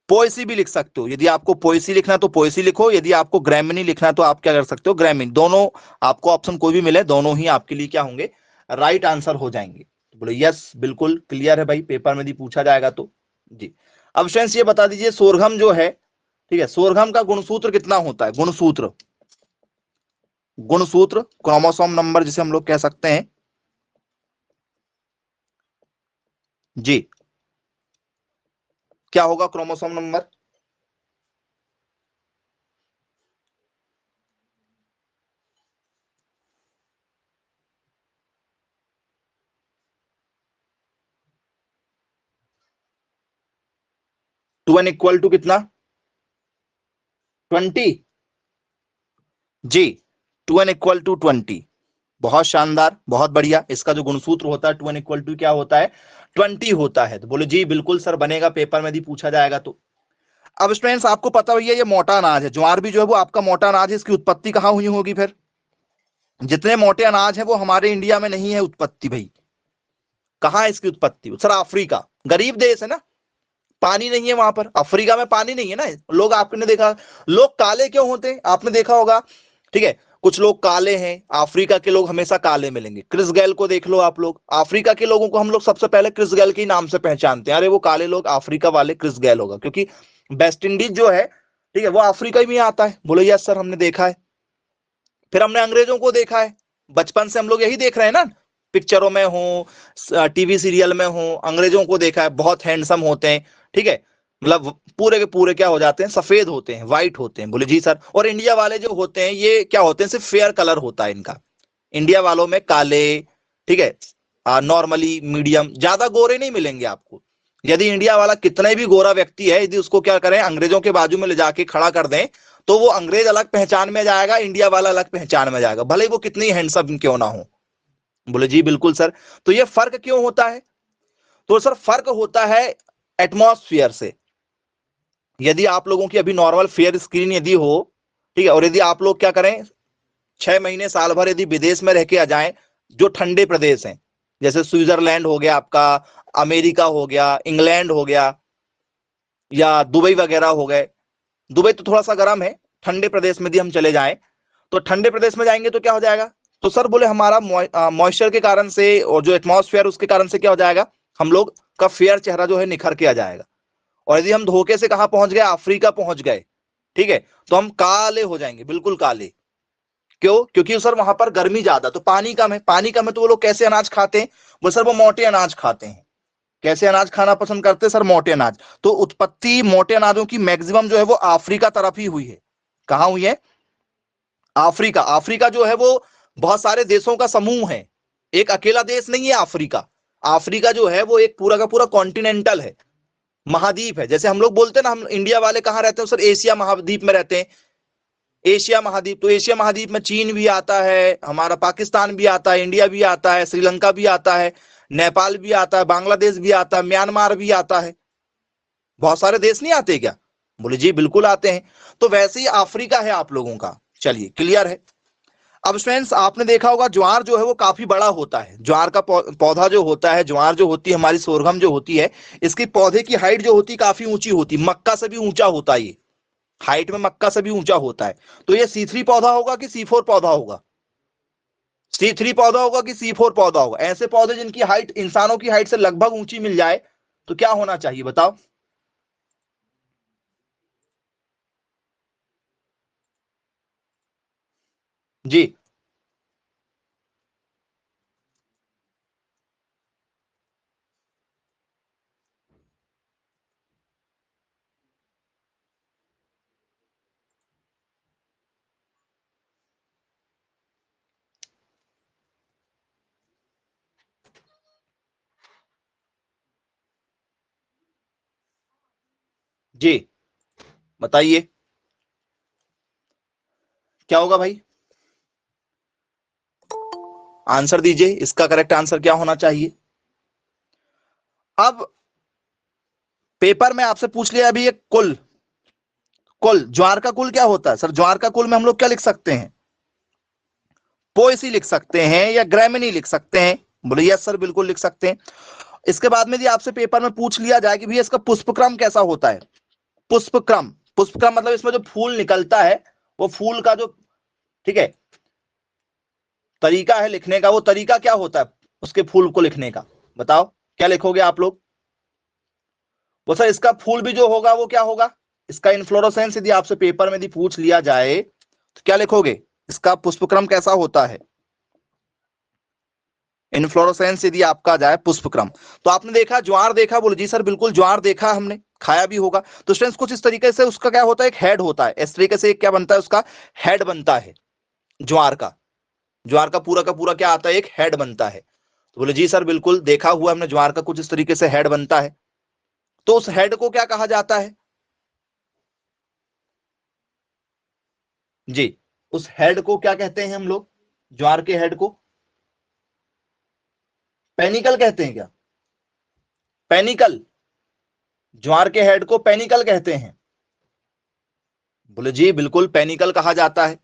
A: पोएसी भी लिख सकते हो। यदि आपको पोएसी लिखना है तो पोएसी लिखो, यदि आपको ग्रैमिनी लिखना है तो आप क्या कर सकते हो? ग्रैमिनी। दोनों आपको ऑप्शन कोई भी मिले, दोनों ही आपके लिए क्या होंगे? राइट आंसर हो जाएंगे। तो बोले यस बिल्कुल क्लियर है भाई, पेपर में यदि पूछा जाएगा तो। जी, अब स्टूडेंट्स ये बता दीजिए, सोरघम जो है, ठीक है, सोरघम का गुणसूत्र कितना होता है? गुणसूत्र, गुणसूत्र, क्रोमोसोम नंबर जिसे हम लोग कह सकते हैं। जी, क्या होगा chromosome number? Two n equal to कितना? 20। जी, टू एन इक्वल टू 20। बहुत शानदार, बहुत बढ़िया। इसका जो गुणसूत्र होता है 2n इक्वल टू क्या होता है, 20 होता है। तो बोले जी बिल्कुल सर, बनेगा, पेपर में यदि पूछा जाएगा तो। अब स्टूडेंट्स आपको पता भैया ये मोटा अनाज है, ज्वार भी जो है वो आपका मोटा अनाज है। इसकी उत्पत्ति कहाँ हुई होगी फिर? जितने मोटे अनाज है वो हमारे इंडिया में नहीं है उत्पत्ति भाई। कहाँ है इसकी उत्पत्ति? सर अफ्रीका, गरीब देश है ना, पानी नहीं है वहां पर। अफ्रीका में पानी नहीं है ना। लोग, आपने देखा लोग काले क्यों होते हैं, आपने देखा होगा, ठीक है, कुछ लोग काले हैं। अफ्रीका के लोग हमेशा काले मिलेंगे। क्रिस गैल को देख लो आप लोग, अफ्रीका के लोगों को हम लोग सबसे पहले क्रिस गैल के नाम से पहचानते हैं, अरे वो काले लोग अफ्रीका वाले क्रिस गैल होगा, क्योंकि वेस्ट इंडीज जो है, ठीक है, वो अफ्रीका में आता है। बोलो यस सर, हमने देखा है। फिर हमने अंग्रेजों को देखा है, बचपन से हम लोग यही देख रहे हैं ना, पिक्चरों में हो, टीवी सीरियल में हो, अंग्रेजों को देखा है, बहुत हैंडसम होते हैं, ठीक है, मतलब पूरे के पूरे क्या हो जाते हैं, सफेद होते हैं, व्हाइट होते हैं। बोले जी सर। और इंडिया वाले जो होते हैं ये क्या होते हैं, सिर्फ फेयर कलर होता है इनका। इंडिया वालों में काले, ठीक है, नॉर्मली मीडियम, ज्यादा गोरे नहीं मिलेंगे आपको। यदि इंडिया वाला कितना भी गोरा व्यक्ति है, यदि उसको क्या करें, अंग्रेजों के बाजू में ले जाके खड़ा कर दें, तो वो अंग्रेज अलग पहचान में जाएगा, इंडिया वाला अलग पहचान में जाएगा, भले ही वो कितनी हैंडसम क्यों ना हो। बोले जी बिल्कुल सर। तो ये फर्क क्यों होता है? तो सर फर्क होता है एटमॉस्फेयर से। यदि आप लोगों की अभी नॉर्मल फेयर स्क्रीन यदि हो, ठीक है, और यदि आप लोग क्या करें, 6 महीने साल भर यदि विदेश में रह के आ जाएं, जो ठंडे प्रदेश हैं, जैसे स्विट्जरलैंड हो गया आपका, अमेरिका हो गया, इंग्लैंड हो गया, या दुबई वगैरह हो गए। दुबई तो थोड़ा सा गर्म है, ठंडे प्रदेश में यदि हम चले जाएं, तो ठंडे प्रदेश में जाएंगे तो क्या हो जाएगा, तो सर बोले हमारा मॉइस्चर के कारण से और जो एटमॉस्फेयर उसके कारण से क्या हो जाएगा, हम लोग का फेयर चेहरा जो है निखर के आ जाएगा। और यदि हम धोखे से कहां पहुंच गए, अफ्रीका पहुंच गए, ठीक है, तो हम काले हो जाएंगे, बिल्कुल काले। क्यों? क्योंकि सर वहां पर गर्मी ज्यादा, तो पानी कम है, पानी कम है, तो वो लोग कैसे अनाज खाते हैं? वो सर वो मोटे अनाज खाते हैं। कैसे अनाज खाना पसंद करते हैं सर? मोटे अनाज। तो उत्पत्ति मोटे अनाजों की मैक्सिमम जो है वो अफ्रीका तरफ ही हुई है। कहां हुई है? अफ्रीका। अफ्रीका जो है वो बहुत सारे देशों का समूह है, एक अकेला देश नहीं है अफ्रीका। अफ्रीका जो है वो एक पूरा का पूरा कॉन्टिनेंटल है, महाद्वीप है। जैसे हम लोग बोलते हैं ना, हम इंडिया वाले कहाँ रहते हैं सर? एशिया महाद्वीप में रहते हैं। एशिया महाद्वीप, तो एशिया महाद्वीप में चीन भी आता है, हमारा पाकिस्तान भी आता है, इंडिया भी आता है, श्रीलंका भी आता है, नेपाल भी आता है, बांग्लादेश भी आता है, म्यांमार भी आता है। बहुत सारे देश नहीं आते क्या? बोले जी बिल्कुल आते हैं। तो वैसे ही अफ्रीका है आप लोगों का। चलिए क्लियर है। अब फ्रेंड्स आपने देखा होगा ज्वार जो है वो काफी बड़ा होता है। ज्वार का पौधा जो होता है, ज्वार जो होती है, हमारी सोरगम जो होती है, इसकी पौधे की हाइट जो होती है काफी ऊंची होती है, मक्का से भी ऊंचा होता है ये। हाइट में मक्का से भी ऊंचा होता है। तो ये C3 पौधा होगा कि C4 पौधा होगा? C3 पौधा होगा कि C4 पौधा होगा? ऐसे पौधे जिनकी हाइट इंसानों की हाइट से लगभग ऊंची मिल जाए तो क्या होना चाहिए बताओ? जी जी, बताइए क्या होगा भाई? आंसर दीजिए, इसका करेक्ट आंसर क्या होना चाहिए? अब पेपर में आपसे पूछ लिया अभी, ये कुल, कुल ज्वार का कुल क्या होता है सर? ज्वार का कुल में हम लोग क्या लिख सकते हैं? पोएसी लिख सकते हैं या ग्रामिनी लिख सकते हैं? बोले यस सर, बिल्कुल लिख सकते हैं। इसके बाद में यदि आपसे पेपर में पूछ लिया जाए कि भैया इसका पुष्पक्रम कैसा होता है, पुष्पक्रम, पुष्पक्रम मतलब इसमें जो फूल निकलता है, वो फूल का जो, ठीक है, तरीका है लिखने का, वो तरीका क्या होता है उसके फूल को लिखने का? बताओ क्या लिखोगे आप लोग? वो सर इसका फूल भी जो होगा वो क्या होगा, इसका इन्फ्लोरोसेंस यदि आपसे पेपर में यदि पूछ लिया जाए तो क्या लिखोगे? इसका पुष्पक्रम कैसा होता है? इन्फ्लोरोसेंस यदि आपका जाए पुष्पक्रम। तो आपने देखा ज्वार देखा? बोले जी सर बिल्कुल ज्वार देखा, हमने खाया भी होगा। तो स्टूडेंट्स कुछ इस तरीके से उसका क्या होता है, एक हेड होता है, इस तरीके से एक क्या बनता है, उसका हेड बनता है ज्वार का। ज्वार का पूरा क्या आता है, एक हेड बनता है। तो बोले जी सर बिल्कुल देखा हुआ हमने, ज्वार का कुछ इस तरीके से हेड बनता है। तो उस हेड को क्या कहा जाता है? जी, उस हेड को क्या कहते हैं हम लोग? ज्वार के हेड को पेनिकल कहते हैं क्या? पेनिकल, ज्वार के हेड को पेनिकल कहते हैं। बोले जी बिल्कुल पेनिकल कहा जाता है।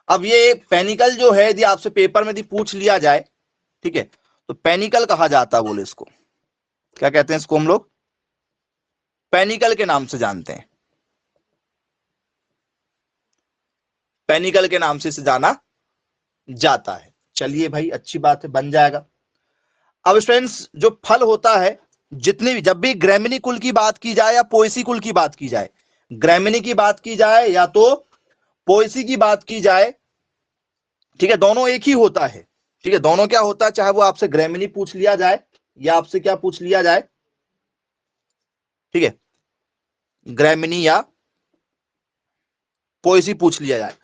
A: अब ये पेनिकल जो है यदि आपसे पेपर में यदि पूछ लिया जाए, ठीक है, तो पेनिकल कहा जाता है। बोले इसको क्या कहते हैं? इसको हम लोग पेनिकल के नाम से जानते हैं, पेनिकल के नाम से इसे जाना जाता है। चलिए भाई अच्छी बात है, बन जाएगा। अब स्टूडेंट्स जो फल होता है, जितने भी, जब भी ग्रैमिनी कुल की बात की जाए या पोएसी कुल की बात की जाए, ग्रैमिनी की बात की जाए या तो पोएसी की बात की जाए, ठीक है, दोनों एक ही होता है। ठीक है, दोनों क्या होता है, चाहे वो आपसे ग्रैमिनी पूछ लिया जाए या आपसे क्या पूछ लिया जाए, ठीक है, ग्रैमिनी या पोएसी पूछ लिया जाए।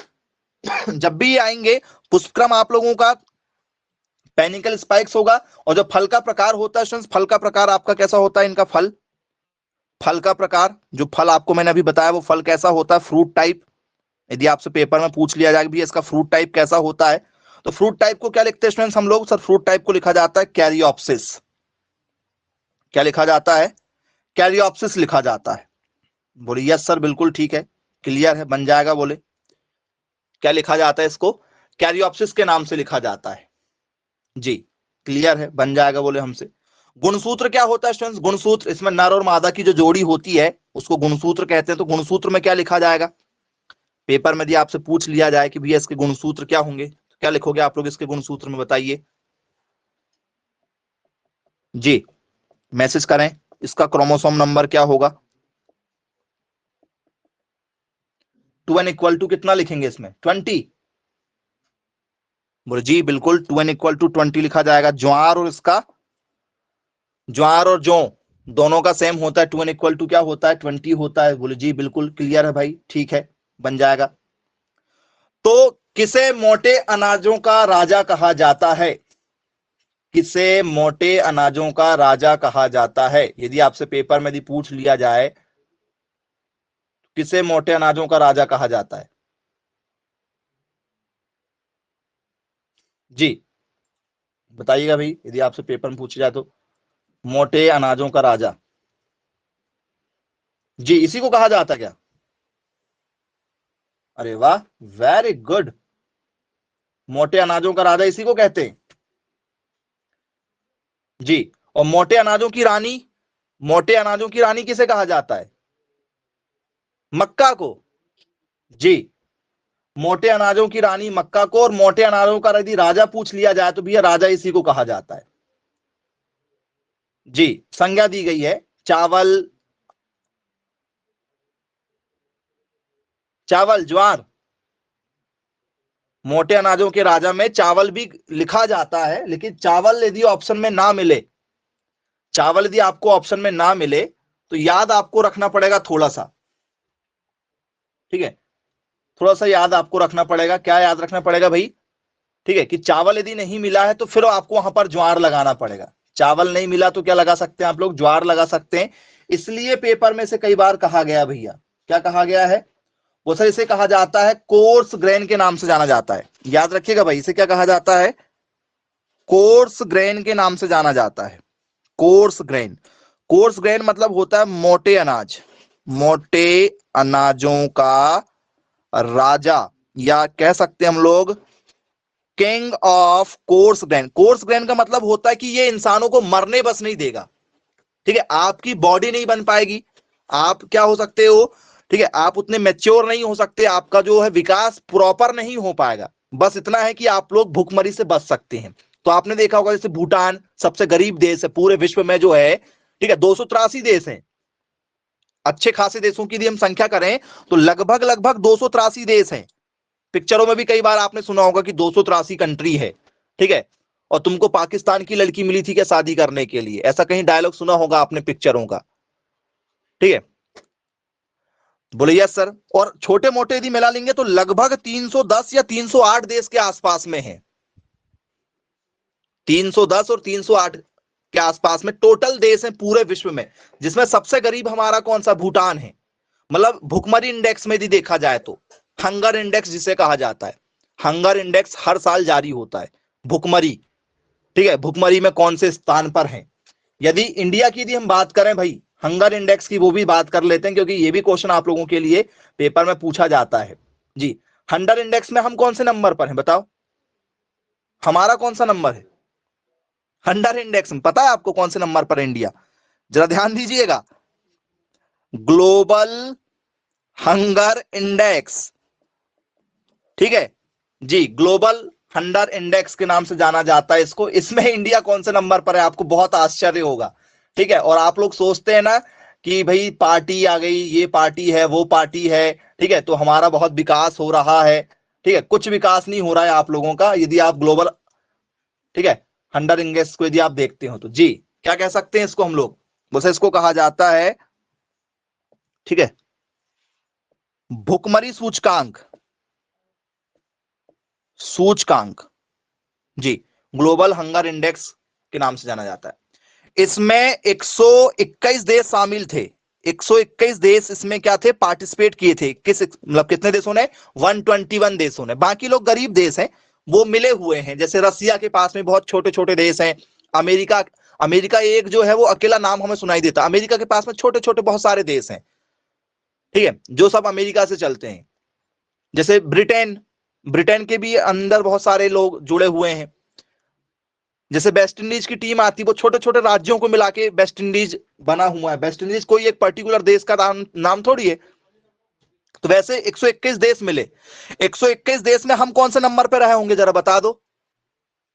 A: जब भी आएंगे पुष्पक्रम आप लोगों का पेनिकल स्पाइक्स होगा। और जो फल का प्रकार होता है स्टूडेंट्स, फल का प्रकार आपका कैसा होता है? इनका फल, फल का प्रकार, जो फल आपको मैंने अभी बताया वो फल कैसा होता है? Fruit type. यदि आपसे पेपर में पूछ लिया जाए भी इसका फ्रूट टाइप कैसा होता है, तो फ्रूट टाइप को क्या लिखते हैं स्टूडेंट्स हम लोग? सर फ्रूट टाइप को लिखा जाता है कैरियोप्सिस। क्या लिखा जाता है? कैरियोप्सिस लिखा जाता है। बोले यस सर बिल्कुल ठीक है, क्लियर है, बन जाएगा। बोले क्या लिखा जाता है इसको? कैरियोप्सिस के नाम से लिखा जाता है। जी क्लियर है, बन जाएगा। बोले हमसे गुणसूत्र क्या होता है स्टूडेंट्स? गुणसूत्र, इसमें नर और मादा की जो जोड़ी होती है उसको गुणसूत्र कहते हैं। तो गुणसूत्र में क्या लिखा जाएगा? पेपर में यदि आपसे पूछ लिया जाए कि भैया इसके गुणसूत्र क्या होंगे, तो क्या लिखोगे आप लोग इसके गुणसूत्र में? बताइए जी, मैसेज करें। इसका क्रोमोसोम नंबर क्या होगा? 2n इक्वल टू कितना लिखेंगे इसमें? 20। बोले जी बिल्कुल 2n इक्वल टू 20 लिखा जाएगा। ज्वार और इसका, ज्वार और जौ दोनों का सेम होता है। 2n इक्वल टू क्या होता है? 20 होता है। बोले जी बिल्कुल क्लियर है भाई, ठीक है, बन जाएगा। तो किसे मोटे अनाजों का राजा कहा जाता है? किसे मोटे अनाजों का राजा कहा जाता है? यदि आपसे पेपर में यदि पूछ लिया जाए किसे मोटे अनाजों का राजा कहा जाता है? जी बताइएगा भाई, यदि आपसे पेपर में पूछा जाए तो मोटे अनाजों का राजा, जी इसी को कहा जाता है क्या? अरे वाह, वेरी गुड, मोटे अनाजों का राजा इसी को कहते हैं। जी, और मोटे अनाजों की रानी, मोटे अनाजों की रानी किसे कहा जाता है? मक्का को। जी, मोटे अनाजों की रानी मक्का को, और मोटे अनाजों का यदि राजा पूछ लिया जाए तो भैया राजा इसी को कहा जाता है। जी, संज्ञा दी गई है। चावल, चावल, ज्वार, मोटे अनाजों के राजा में चावल भी लिखा जाता है। लेकिन चावल यदि ऑप्शन में ना मिले, चावल यदि आपको ऑप्शन में ना मिले तो याद आपको रखना पड़ेगा थोड़ा सा, ठीक है, थोड़ा सा याद आपको रखना पड़ेगा। क्या याद रखना पड़ेगा भाई? ठीक है, कि चावल यदि नहीं मिला है तो फिर आपको वहां पर ज्वार लगाना पड़ेगा। चावल नहीं मिला तो क्या लगा सकते हैं आप लोग? ज्वार लगा सकते हैं। इसलिए पेपर में से कई बार कहा गया भैया, क्या कहा गया है? वो सर इसे कहा जाता है कोर्स ग्रेन के नाम से जाना जाता है। याद रखिएगा भाई, इसे क्या कहा जाता है? कोर्स ग्रेन के नाम से जाना जाता है। कोर्स ग्रेन, कोर्स ग्रेन मतलब होता है मोटे अनाज, मोटे अनाजों का राजा, या कह सकते हैं हम लोग king of coarse grain. Coarse grain का मतलब होता है कि ये इंसानों को मरने बस नहीं देगा। ठीक है, आपकी बॉडी नहीं बन पाएगी, आप क्या हो सकते हो, ठीक है, आप उतने मैच्योर नहीं हो सकते, आपका जो है विकास प्रॉपर नहीं हो पाएगा। बस इतना है कि आप लोग भूखमरी से बच सकते हैं। तो आपने देखा होगा जैसे भूटान सबसे गरीब देश है पूरे विश्व में जो है, ठीक है, 283 देश हैं। अच्छे खासे देशों की यदि हम संख्या करें तो लगभग लगभग 283 देश हैं। पिक्चरों में भी कई बार आपने सुना होगा कि 283 कंट्री है, ठीक है, और तुमको पाकिस्तान की लड़की मिली थी क्या शादी करने के लिए? ऐसा कहीं डायलॉग सुना होगा आपने पिक्चरों का, ठीक है। बोले यस सर। और छोटे मोटे यदि मिला लेंगे तो लगभग 310 या 308 देश के आसपास में है। 310 और 308 के आसपास में टोटल देश है पूरे विश्व में, जिसमें सबसे गरीब हमारा कौन सा? भूटान है। मतलब भुखमरी इंडेक्स में यदि देखा जाए तो, हंगर इंडेक्स जिसे कहा जाता है, हंगर इंडेक्स हर साल जारी होता है। भुखमरी, ठीक है, भुखमरी में कौन से स्थान पर है। यदि इंडिया की यदि हम बात करें भाई, हंगर इंडेक्स की, वो भी बात कर लेते हैं, क्योंकि ये भी क्वेश्चन आप लोगों के लिए पेपर में पूछा जाता है जी। हंगर इंडेक्स में हम कौन से नंबर पर हैं बताओ, हमारा कौन सा नंबर है हंगर इंडेक्स में, पता है आपको कौन से नंबर पर है इंडिया? जरा ध्यान दीजिएगा, ग्लोबल हंगर इंडेक्स, ठीक है जी, ग्लोबल हंगर इंडेक्स के नाम से जाना जाता है इसको। इसमें इंडिया कौन से नंबर पर है, आपको बहुत आश्चर्य होगा, ठीक है। और आप लोग सोचते हैं ना कि भाई पार्टी आ गई, ये पार्टी है, वो पार्टी है, ठीक है, तो हमारा बहुत विकास हो रहा है, ठीक है, कुछ विकास नहीं हो रहा है आप लोगों का, यदि आप ग्लोबल, ठीक है, हंगर इंडेक्स को यदि आप देखते हो तो जी। क्या कह सकते हैं इसको हम लोग, बस इसको कहा जाता है, ठीक है, भुखमरी सूचकांक, सूचकांक जी, ग्लोबल हंगर इंडेक्स के नाम से जाना जाता है। इसमें 121 देश शामिल थे, 121 देश इसमें क्या थे, पार्टिसिपेट किए थे। मतलब कितने देशों ने, 121 देशों ने। बाकी लोग गरीब देश हैं, वो मिले हुए हैं, जैसे रसिया के पास में बहुत छोटे छोटे देश हैं, अमेरिका, अमेरिका एक जो है वो अकेला नाम हमें सुनाई देता, अमेरिका के पास में छोटे छोटे बहुत सारे देश हैं, ठीक है, जो सब अमेरिका से चलते हैं। जैसे ब्रिटेन, ब्रिटेन के भी अंदर बहुत सारे लोग जुड़े हुए हैं। जैसे वेस्ट इंडीज की टीम आती है, वो छोटे छोटे राज्यों को मिला के वेस्ट इंडीज बना हुआ है। वेस्ट इंडीज कोई एक पर्टिकुलर देश का नाम थोड़ी है। तो वैसे 121 देश मिले, 121 देश में हम कौन से नंबर पे रहे होंगे जरा बता दो।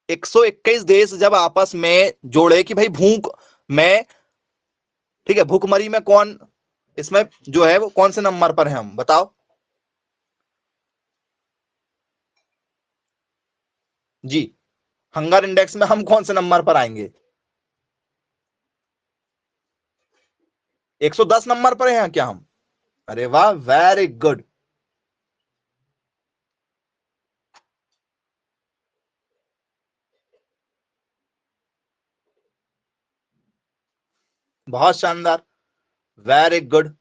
A: 121 देश जब आपस में जोड़े कि भाई भूख में, ठीक है, भूखमरी में कौन इसमें जो है वो कौन से नंबर पर है, हम बताओ जी। हंगर इंडेक्स में हम कौन से नंबर पर आएंगे, 110 नंबर पर हैं क्या हम? अरे वाह, वेरी गुड, बहुत शानदार, वेरी गुड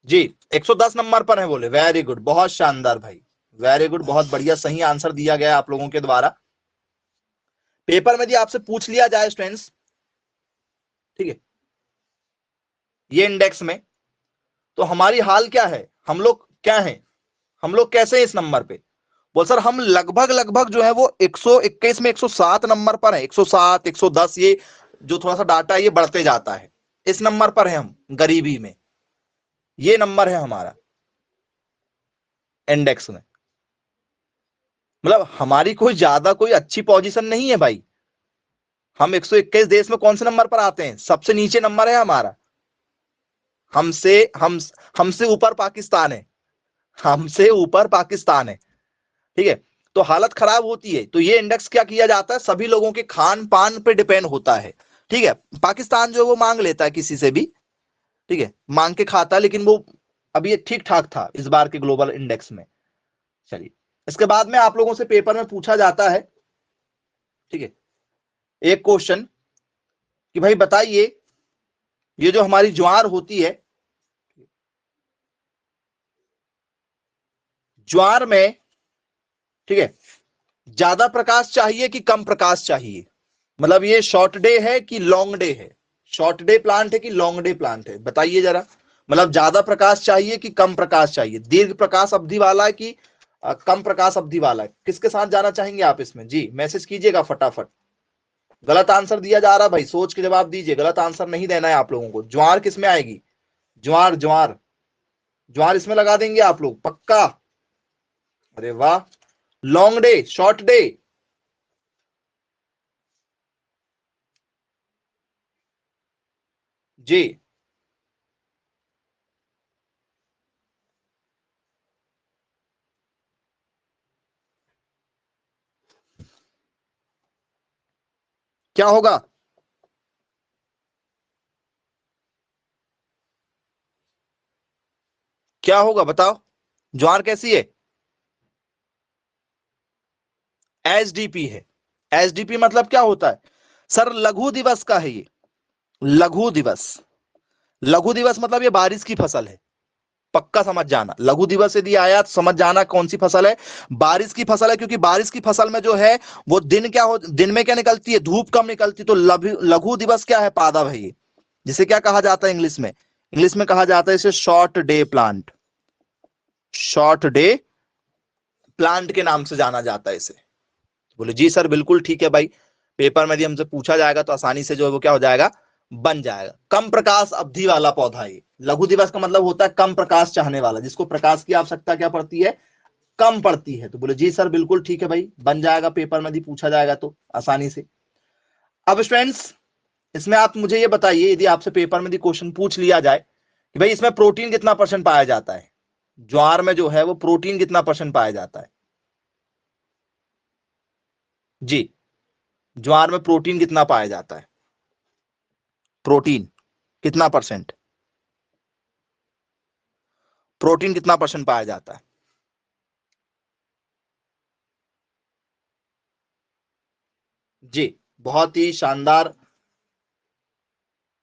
A: जी। 110 नंबर पर है बोले, वेरी गुड, बहुत शानदार भाई, वेरी गुड, बहुत बढ़िया, सही आंसर दिया गया आप लोगों के द्वारा। पेपर में यदि आपसे पूछ लिया जाए स्टूडेंट्स, ठीक है, ये इंडेक्स में, तो हमारी हाल क्या है, हम लोग क्या है, हम लोग कैसे हैं इस नंबर पे? बोल सर हम लगभग लगभग जो है वो 121 में 107 नंबर पर है, 107 110, ये जो थोड़ा सा डाटा है ये बढ़ते जाता है, इस नंबर पर है हम गरीबी में, ये नंबर है हमारा इंडेक्स में। मतलब हमारी कोई ज्यादा कोई अच्छी पोजीशन नहीं है भाई, हम 121 देश में कौन से नंबर पर आते हैं, सबसे नीचे नंबर है हमारा। हमसे हम हमसे ऊपर पाकिस्तान है, हमसे ऊपर पाकिस्तान है, ठीक है। तो हालत खराब होती है, तो ये इंडेक्स क्या किया जाता है, सभी लोगों के खान पान पे डिपेंड होता है, ठीक है। पाकिस्तान जो है वो मांग लेता है किसी से भी, ठीक है, मांग के खाता है, लेकिन वो अभी ये ठीक ठाक था इस बार के ग्लोबल इंडेक्स में। चलिए, इसके बाद में आप लोगों से पेपर में पूछा जाता है, ठीक है, एक क्वेश्चन कि भाई बताइए, ये जो हमारी ज्वार होती है, ज्वार में, ठीक है, ज्यादा प्रकाश चाहिए कि कम प्रकाश चाहिए? मतलब ये शॉर्ट डे है कि लॉन्ग डे है, शॉर्ट डे प्लांट है कि लॉन्ग डे प्लांट है, बताइए जरा। मतलब ज्यादा प्रकाश चाहिए कि कम प्रकाश चाहिए, दीर्घ प्रकाश अवधि वाला है कि कम प्रकाश अवधि वाला है, किसके साथ जाना चाहेंगे आप इसमें जी, मैसेज कीजिएगा फटाफट। गलत आंसर दिया जा रहा है भाई, सोच के जवाब दीजिए, गलत आंसर नहीं देना है आप लोगों को। ज्वार किस में आएगी, ज्वार ज्वार, ज्वार इसमें लगा देंगे आप लोग पक्का? अरे वाह, लॉन्ग डे शॉर्ट डे, जी क्या होगा, क्या होगा बताओ, ज्वार कैसी है? एसडीपी है, एसडीपी मतलब क्या होता है सर, लघु दिवस का है ये, लघु दिवस, लघु दिवस मतलब ये बारिश की फसल है, पक्का समझ जाना। लघु दिवस यदि आया तो समझ जाना कौन सी फसल है, बारिश की फसल है, क्योंकि बारिश की फसल में जो है वो दिन क्या हो, दिन में क्या निकलती है, धूप कम निकलती, तो लघु दिवस क्या है, पादा भाई, जिसे क्या कहा जाता है इंग्लिश में, इंग्लिश में कहा जाता है इसे short day plant, short day plant के नाम से जाना जाता है इसे। बोले जी सर बिल्कुल ठीक है भाई, पेपर में यदि हमसे पूछा जाएगा तो आसानी से जो है वो क्या हो जाएगा, बन जाएगा। कम प्रकाश अवधि वाला पौधा है। लघु दिवस का मतलब होता है कम प्रकाश चाहने वाला, जिसको प्रकाश की आवश्यकता क्या पड़ती है, कम पड़ती है। तो बोले जी सर बिल्कुल ठीक है भाई, बन जाएगा, पेपर में यदि पूछा जाएगा तो आसानी से। अब स्टूडेंट्स इसमें आप मुझे ये बताइए, यदि आपसे पेपर में यदि क्वेश्चन पूछ लिया जाए कि भाई इसमें प्रोटीन कितना परसेंट पाया जाता है, ज्वार में जो है वो प्रोटीन कितना परसेंट पाया जाता है, जी ज्वार में प्रोटीन कितना पाया जाता है, प्रोटीन कितना परसेंट, प्रोटीन कितना परसेंट पाया जाता है, जी बहुत ही शानदार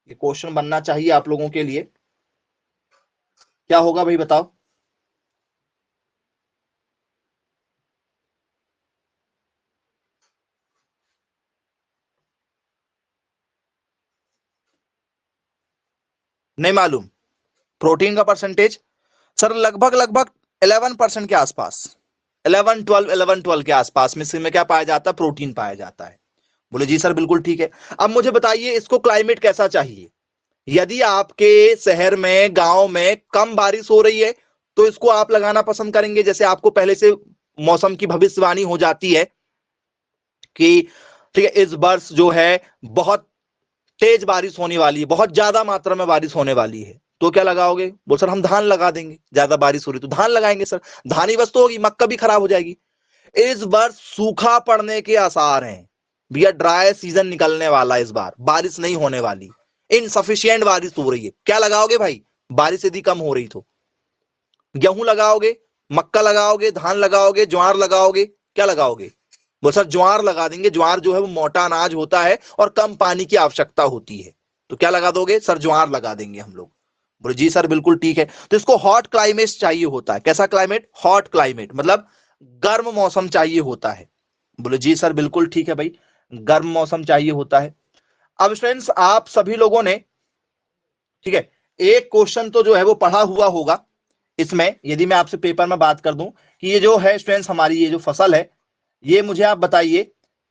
A: ये क्वेश्चन बनना चाहिए आप लोगों के लिए। क्या होगा भाई बताओ, नहीं मालूम, प्रोटीन का परसेंटेज सर लगभग लगभग 11% के आसपास, 11 12 के आसपास में इसमें क्या पाया जाता है, प्रोटीन पाया जाता है। बोले जी सर बिल्कुल ठीक है। अब मुझे बताइए इसको क्लाइमेट कैसा चाहिए, यदि आपके शहर में गांव में कम बारिश हो रही है तो इसको आप लगाना पसंद करेंगे, जैसे आपको पहले से मौसम की भविष्यवाणी हो जाती है कि ठीक है इस वर्ष जो है बहुत तेज बारिश होने वाली है, बहुत ज्यादा मात्रा में बारिश होने वाली है, तो क्या लगाओगे, बोल सर हम धान लगा देंगे, ज्यादा बारिश हो रही तो धान लगाएंगे सर, धान ही बस तो होगी, मक्का भी खराब हो जाएगी। इस बार सूखा पड़ने के आसार हैं भैया, ड्राई सीजन निकलने वाला है, इस बार बारिश नहीं होने वाली, इनसफिशियंट बारिश हो रही है, क्या लगाओगे भाई, बारिश यदि कम हो रही तो गेहूं लगाओगे, मक्का लगाओगे, धान लगाओगे, ज्वार लगाओगे, क्या लगाओगे, बोल सर ज्वार लगा देंगे, ज्वार जो है वो मोटा अनाज होता है और कम पानी की आवश्यकता होती है, तो क्या लगा दोगे सर, ज्वार लगा देंगे हम लोग। बोले जी सर बिल्कुल ठीक है। तो इसको हॉट क्लाइमेट चाहिए होता है, कैसा क्लाइमेट, हॉट क्लाइमेट मतलब गर्म मौसम चाहिए होता है। बोले जी सर बिल्कुल ठीक है भाई, गर्म मौसम चाहिए होता है। अब स्टूडेंट्स आप सभी लोगों ने ठीक है एक क्वेश्चन तो जो है वो पढ़ा हुआ होगा, इसमें यदि मैं आपसे पेपर में बात कर दूं कि ये जो है स्टूडेंट्स हमारी ये जो फसल है, ये मुझे आप बताइए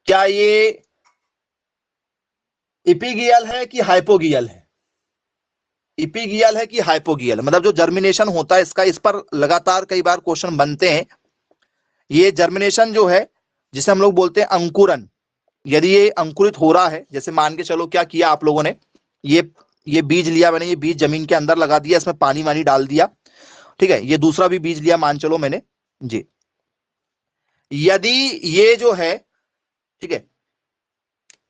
A: क्या ये इपिगियल है कि हाइपोगियल है, इपिगियल है कि हाइपोगियल, मतलब जो जर्मिनेशन होता है इसका, इस पर लगातार कई बार क्वेश्चन बनते हैं। ये जर्मिनेशन जो है जिसे हम लोग बोलते हैं अंकुरन, यदि ये अंकुरित हो रहा है, जैसे मान के चलो क्या किया आप लोगों ने, ये ये बीज लिया मैंने, ये बीज जमीन के अंदर लगा दिया, इसमें पानी वानी डाल दिया, ठीक है, ये दूसरा भी बीज लिया मान चलो मैंने, जी यदि ये जो है ठीक है,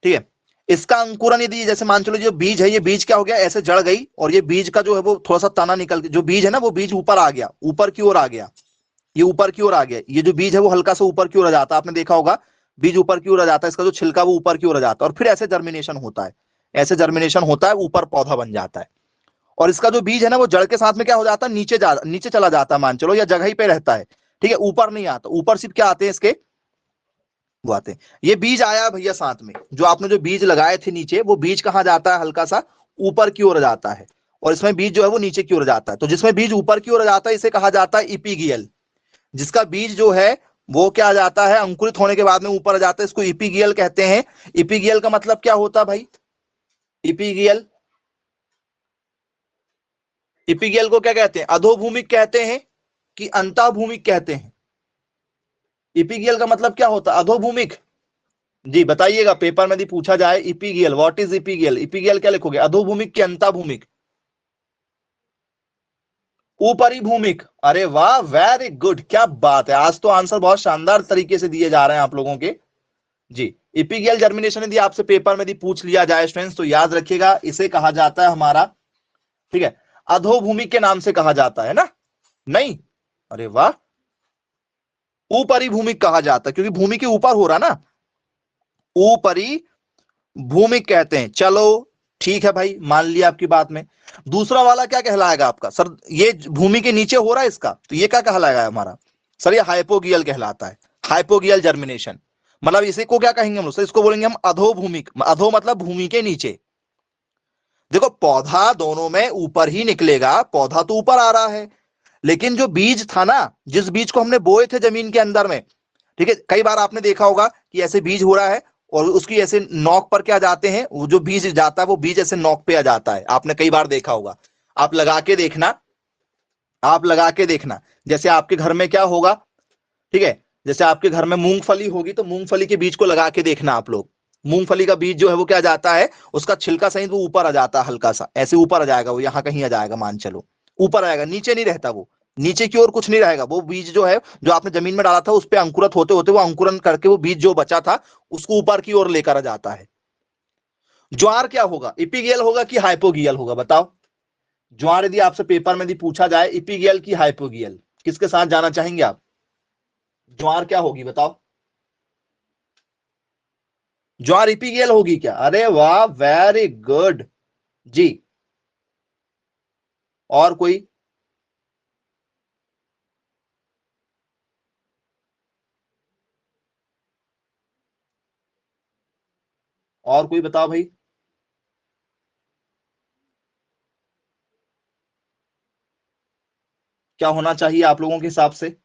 A: ठीक है इसका अंकुरन यदि जैसे मान चलो जो बीज है, ये बीज क्या हो गया, ऐसे जड़ गई और ये बीज का जो है वो थोड़ा सा तना निकल के, जो बीज है ना वो बीज ऊपर आ गया, ऊपर की ओर आ गया, ये ऊपर की ओर आ गया, ये जो बीज है वो हल्का सा ऊपर की ओर आ जाता है, आपने देखा होगा बीज ऊपर की ओर आ जाता है, इसका जो छिलका वो ऊपर की ओर आ जाता है, और फिर ऐसे जर्मिनेशन होता है, ऐसे जर्मिनेशन होता है, ऊपर पौधा बन जाता है। और इसका जो बीज है ना वो जड़ के साथ में क्या हो जाता है, नीचे चला जाता है मान चलो, या जगह ही पे रहता है, ठीक है, ऊपर नहीं आता, ऊपर सिर्फ क्या आते हैं इसके, वो आते हैं। ये बीज आया भैया साथ में, जो आपने जो बीज लगाए थे नीचे, वो बीज कहाँ जाता है, हल्का सा ऊपर की ओर जाता है, और इसमें बीज जो है वो नीचे की ओर जाता है, तो जिसमें बीज ऊपर की ओर जाता है इसे कहा जाता है इपीगियल, जिसका बीज जो है वो क्या आ जाता है, अंकुरित होने के बाद में ऊपर आ जाता है, इसको इपीगियल कहते हैं। इपीगियल का मतलब क्या होता है भाई, इपीगियल, इपीगियल को क्या कहते हैं, अधोभूमिक कहते हैं कि अंताभूमिक कहते हैं, इपीगियल का मतलब क्या होता है, अधोभूमिक, जी बताइएगा पेपर में यदि पूछा जाए इपीगियल, व्हाट इज इपीगियल, इपीगियल क्या लिखोगे, अधोभूमिक कि अंताभूमिक, ऊपरी भूमिक, अरे वाह वेरी गुड, क्या बात है, आज तो आंसर बहुत शानदार तरीके से दिए जा रहे हैं आप लोगों के, जी इपीगियल जर्मिनेशन यदि आपसे पेपर में यदि पूछ लिया जाए स्टूडेंट्स तो याद रखिएगा इसे कहा जाता है हमारा, ठीक है, अधोभूमिक के नाम से कहा जाता है ना, नहीं, अरे वाह, ऊपरी भूमिक कहा जाता है, क्योंकि भूमि के ऊपर हो रहा ना, ऊपरी भूमिक कहते हैं। चलो ठीक है भाई, मान लिया आपकी बात में। दूसरा वाला क्या कहलाएगा आपका सर? ये भूमि के नीचे हो रहा है इसका, तो ये क्या कहलाएगा हमारा सर? ये हाइपोगियल कहलाता है, हाइपोगियल जर्मिनेशन। मतलब इसी को क्या कहेंगे हम लोग सर? इसको बोलेंगे हम अधोभूमि, अधो मतलब भूमि के नीचे। देखो पौधा दोनों में ऊपर ही निकलेगा, पौधा तो ऊपर आ रहा है, लेकिन जो बीज था ना, जिस बीज को हमने बोए थे जमीन के अंदर में, ठीक है, कई बार आपने देखा होगा कि ऐसे बीज हो रहा है और उसकी ऐसे नोक पर क्या जाते हैं, वो जो बीज जाता है वो बीज ऐसे नोक पे आ जाता है, आपने कई बार देखा होगा। आप लगा के देखना, आप लगा के देखना, जैसे आपके घर में क्या होगा, ठीक है, जैसे आपके घर में मूंगफली होगी तो मूंगफली के बीज को लगा के देखना आप लोग। मूंगफली का बीज जो है वो क्या जाता है, उसका छिलका सहित वो ऊपर आ जाता है, हल्का सा ऐसे ऊपर आ जाएगा, वो यहां कहीं आ जाएगा, मान चलो ऊपर आएगा, नीचे नहीं रहता वो, नीचे की ओर कुछ नहीं रहेगा। वो बीज जो है, जो आपने जमीन में डाला था, उस पर अंकुरित होते होते वो अंकुरन करके वो बीज जो बचा था उसको ऊपर की ओर लेकर आ जाता है। ज्वार क्या होगा? इपिगियल होगा कि हाइपोगियल होगा, बताओ? ज्वार यदि आपसे पेपर में यदि पूछा जाए इपिगियल की हाइपोगियल, किसके साथ जाना चाहेंगे आप? ज्वार क्या होगी बताओ? ज्वार इपिगियल होगी क्या? अरे वाह, वेरी गुड जी। और कोई? और कोई बताओ भाई। क्या होना चाहिए आप लोगों के हिसाब से?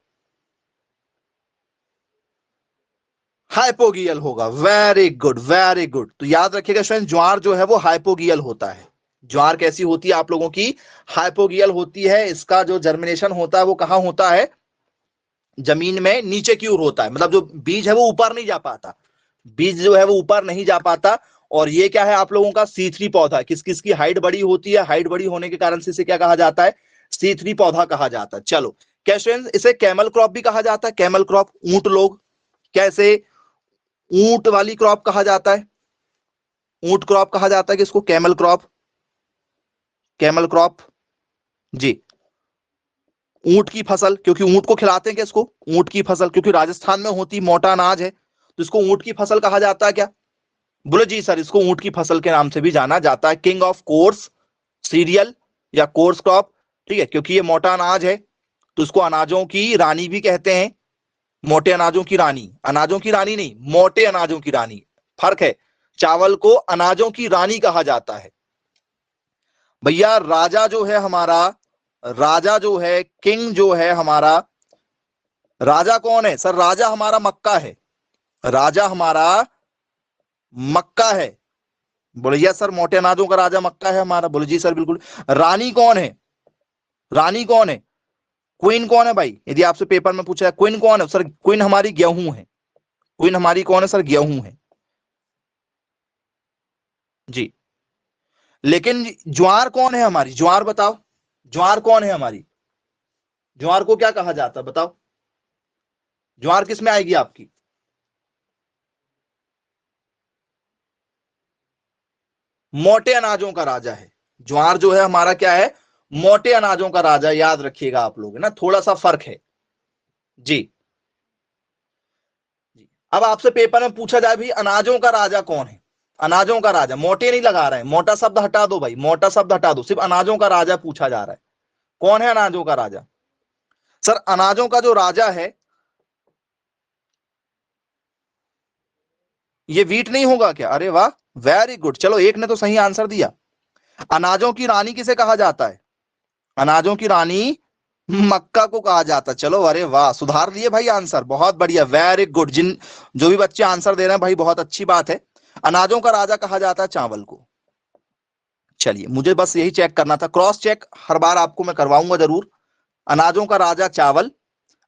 A: हाइपोगियल होगा, वेरी गुड वेरी गुड। तो याद रखिएगा स्टूडेंट, ज्वार जो है वो हाइपोगियल होता है। ज्वार कैसी होती है आप लोगों की? हाइपोगियल होती है। इसका जो जर्मिनेशन होता है वो कहां होता है? जमीन में नीचे की ओर होता है, मतलब जो बीज है वो ऊपर नहीं जा पाता, बीज जो है वो ऊपर नहीं जा पाता। और ये क्या है आप लोगों का? C3 पौधा। किस किस की हाइट बड़ी होती है? हाइट बड़ी होने के कारण से इसे क्या कहा जाता है? C3 पौधा कहा जाता है। चलो, क्या स्टूडेंट इसे कैमल क्रॉप भी कहा जाता है? कैमल क्रॉप, ऊंट लोग, कैसे ऊंट वाली क्रॉप कहा जाता है? ऊंट क्रॉप कहा जाता है किसको? कैमल क्रॉप, कैमल क्रॉप जी। ऊंट की फसल, क्योंकि ऊंट को खिलाते हैं किसको? ऊंट की फसल, क्योंकि राजस्थान में होती मोटा अनाज है तो इसको ऊंट की फसल कहा जाता है क्या? बोले जी सर, इसको ऊंट की फसल के नाम से भी जाना जाता है, किंग ऑफ कोर्स सीरियल या कोर्स क्रॉप, ठीक है, क्योंकि ये मोटा अनाज है तो इसको अनाजों की रानी भी कहते हैं। मोटे अनाजों की रानी, अनाजों की रानी नहीं, मोटे अनाजों की रानी, फर्क है। चावल को अनाजों की रानी कहा जाता है। भैया राजा जो है हमारा, राजा जो है, किंग जो है हमारा, राजा कौन है सर? राजा हमारा मक्का है, राजा हमारा मक्का है। बोले यस सर, मोटे अनाजों का राजा मक्का है हमारा। बोले जी सर बिल्कुल। रानी कौन है? रानी कौन है? क्वीन कौन है भाई? यदि आपसे पेपर में पूछा है क्वीन कौन है सर? क्वीन हमारी गेहूं है। क्वीन हमारी कौन है सर? गेहूं है जी। लेकिन ज्वार कौन है हमारी? ज्वार बताओ, ज्वार कौन है हमारी? ज्वार को क्या कहा जाता है बताओ? ज्वार किस में आएगी आपकी? मोटे अनाजों का राजा है। ज्वार जो है हमारा क्या है? मोटे अनाजों का राजा, याद रखिएगा आप लोग, है ना, थोड़ा सा फर्क है जी। जी, अब आपसे पेपर में पूछा जाए भी अनाजों का राजा कौन है? अनाजों का राजा, मोटे नहीं लगा रहे हैं, मोटा शब्द हटा दो भाई, मोटा शब्द हटा दो, सिर्फ अनाजों का राजा पूछा जा रहा है। कौन है अनाजों का राजा? सर अनाजों का जो राजा है, ये वीट नहीं होगा क्या? अरे वाह, वेरी गुड, चलो एक ने तो सही आंसर दिया। अनाजों की रानी किसे कहा जाता है? अनाजों की रानी मक्का को कहा जाता है। चलो, अरे वाह, सुधार लिए भाई आंसर, बहुत बढ़िया, वेरी गुड। जिन जो भी बच्चे आंसर दे रहे हैं भाई, बहुत अच्छी बात है। अनाजों का राजा कहा जाता है चावल को। चलिए, मुझे बस यही चेक करना था, क्रॉस चेक हर बार आपको मैं करवाऊंगा जरूर। अनाजों का राजा चावल,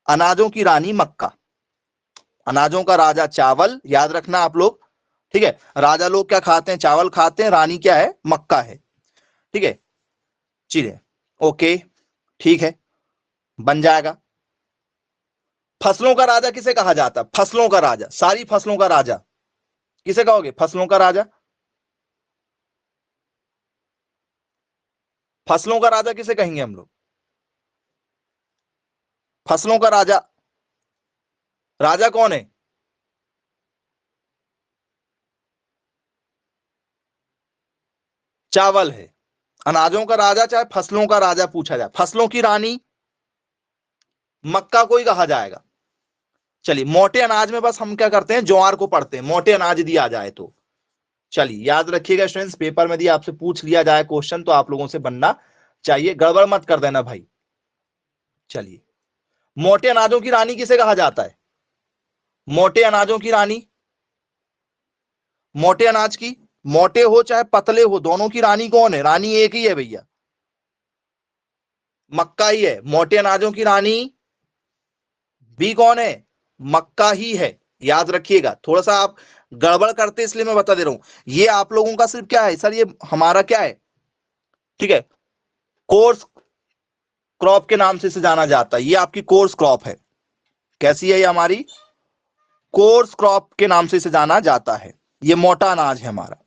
A: अनाजों की रानी मक्का। अनाजों का राजा चावल, याद रखना आप लोग, ठीक है। राजा लोग क्या खाते हैं? चावल खाते हैं, रानी क्या है? मक्का है, ठीक है। चलिए, ओके, ठीक है, बन जाएगा। फसलों का राजा किसे कहा जाता है? फसलों का राजा, सारी फसलों का राजा किसे कहोगे? फसलों का राजा, फसलों का राजा किसे कहेंगे हम लोग? फसलों का राजा, राजा कौन है? चावल है। अनाजों का राजा चाहे फसलों का राजा पूछा जाए, फसलों की रानी मक्का को ही कहा जाएगा। चलिए मोटे अनाज में बस हम क्या करते हैं, ज्वार को पढ़ते हैं, मोटे अनाज दिया जाए तो। चलिए याद रखिएगा स्टूडेंट्स, पेपर में यदि आपसे पूछ लिया जाए क्वेश्चन तो आप लोगों से बनना चाहिए, गड़बड़ मत कर देना भाई। चलिए मोटे अनाजों की रानी किसे कहा जाता है? मोटे अनाजों की रानी, मोटे अनाज की, मोटे हो चाहे पतले हो, दोनों की रानी कौन है? रानी एक ही है भैया, मक्का ही है। मोटे अनाजों की रानी भी कौन है? मक्का ही है। याद रखिएगा, थोड़ा सा आप गड़बड़ करते इसलिए मैं बता दे रहा हूं। ये आप लोगों का सिर्फ क्या है सर, ये हमारा क्या है, ठीक है, कोर्स क्रॉप के नाम से इसे जाना जाता है। ये आपकी कोर्स क्रॉप है। कैसी है ये? हमारी कोर्स क्रॉप के नाम से इसे जाना जाता है। ये मोटा अनाज है हमारा,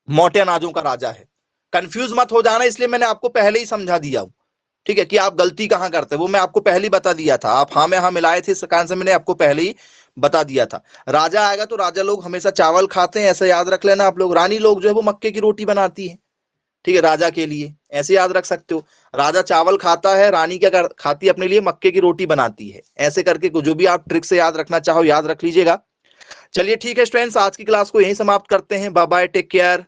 A: मोटे अनाजों का राजा है। कंफ्यूज मत हो जाना, इसलिए मैंने आपको पहले ही समझा दिया हूं, ठीक है, कि आप गलती कहां करते हैं वो मैं आपको पहले ही बता दिया था। आप हाँ में हाँ मिलाए थे, इस कारण से मैंने आपको पहले ही बता दिया था। राजा आएगा तो राजा लोग हमेशा चावल खाते हैं, ऐसे याद रख लेना आप लोग। रानी लोग जो है वो मक्के की रोटी बनाती है, ठीक है, राजा के लिए, ऐसे याद रख सकते हो। राजा चावल खाता है, रानी क्या खाती है अपने लिए? मक्के की रोटी बनाती है। ऐसे करके जो भी आप ट्रिक से याद रखना चाहो याद रख लीजिएगा। चलिए ठीक है स्टूडेंट्स, आज की क्लास को यहीं समाप्त करते हैं। Bye bye, take care.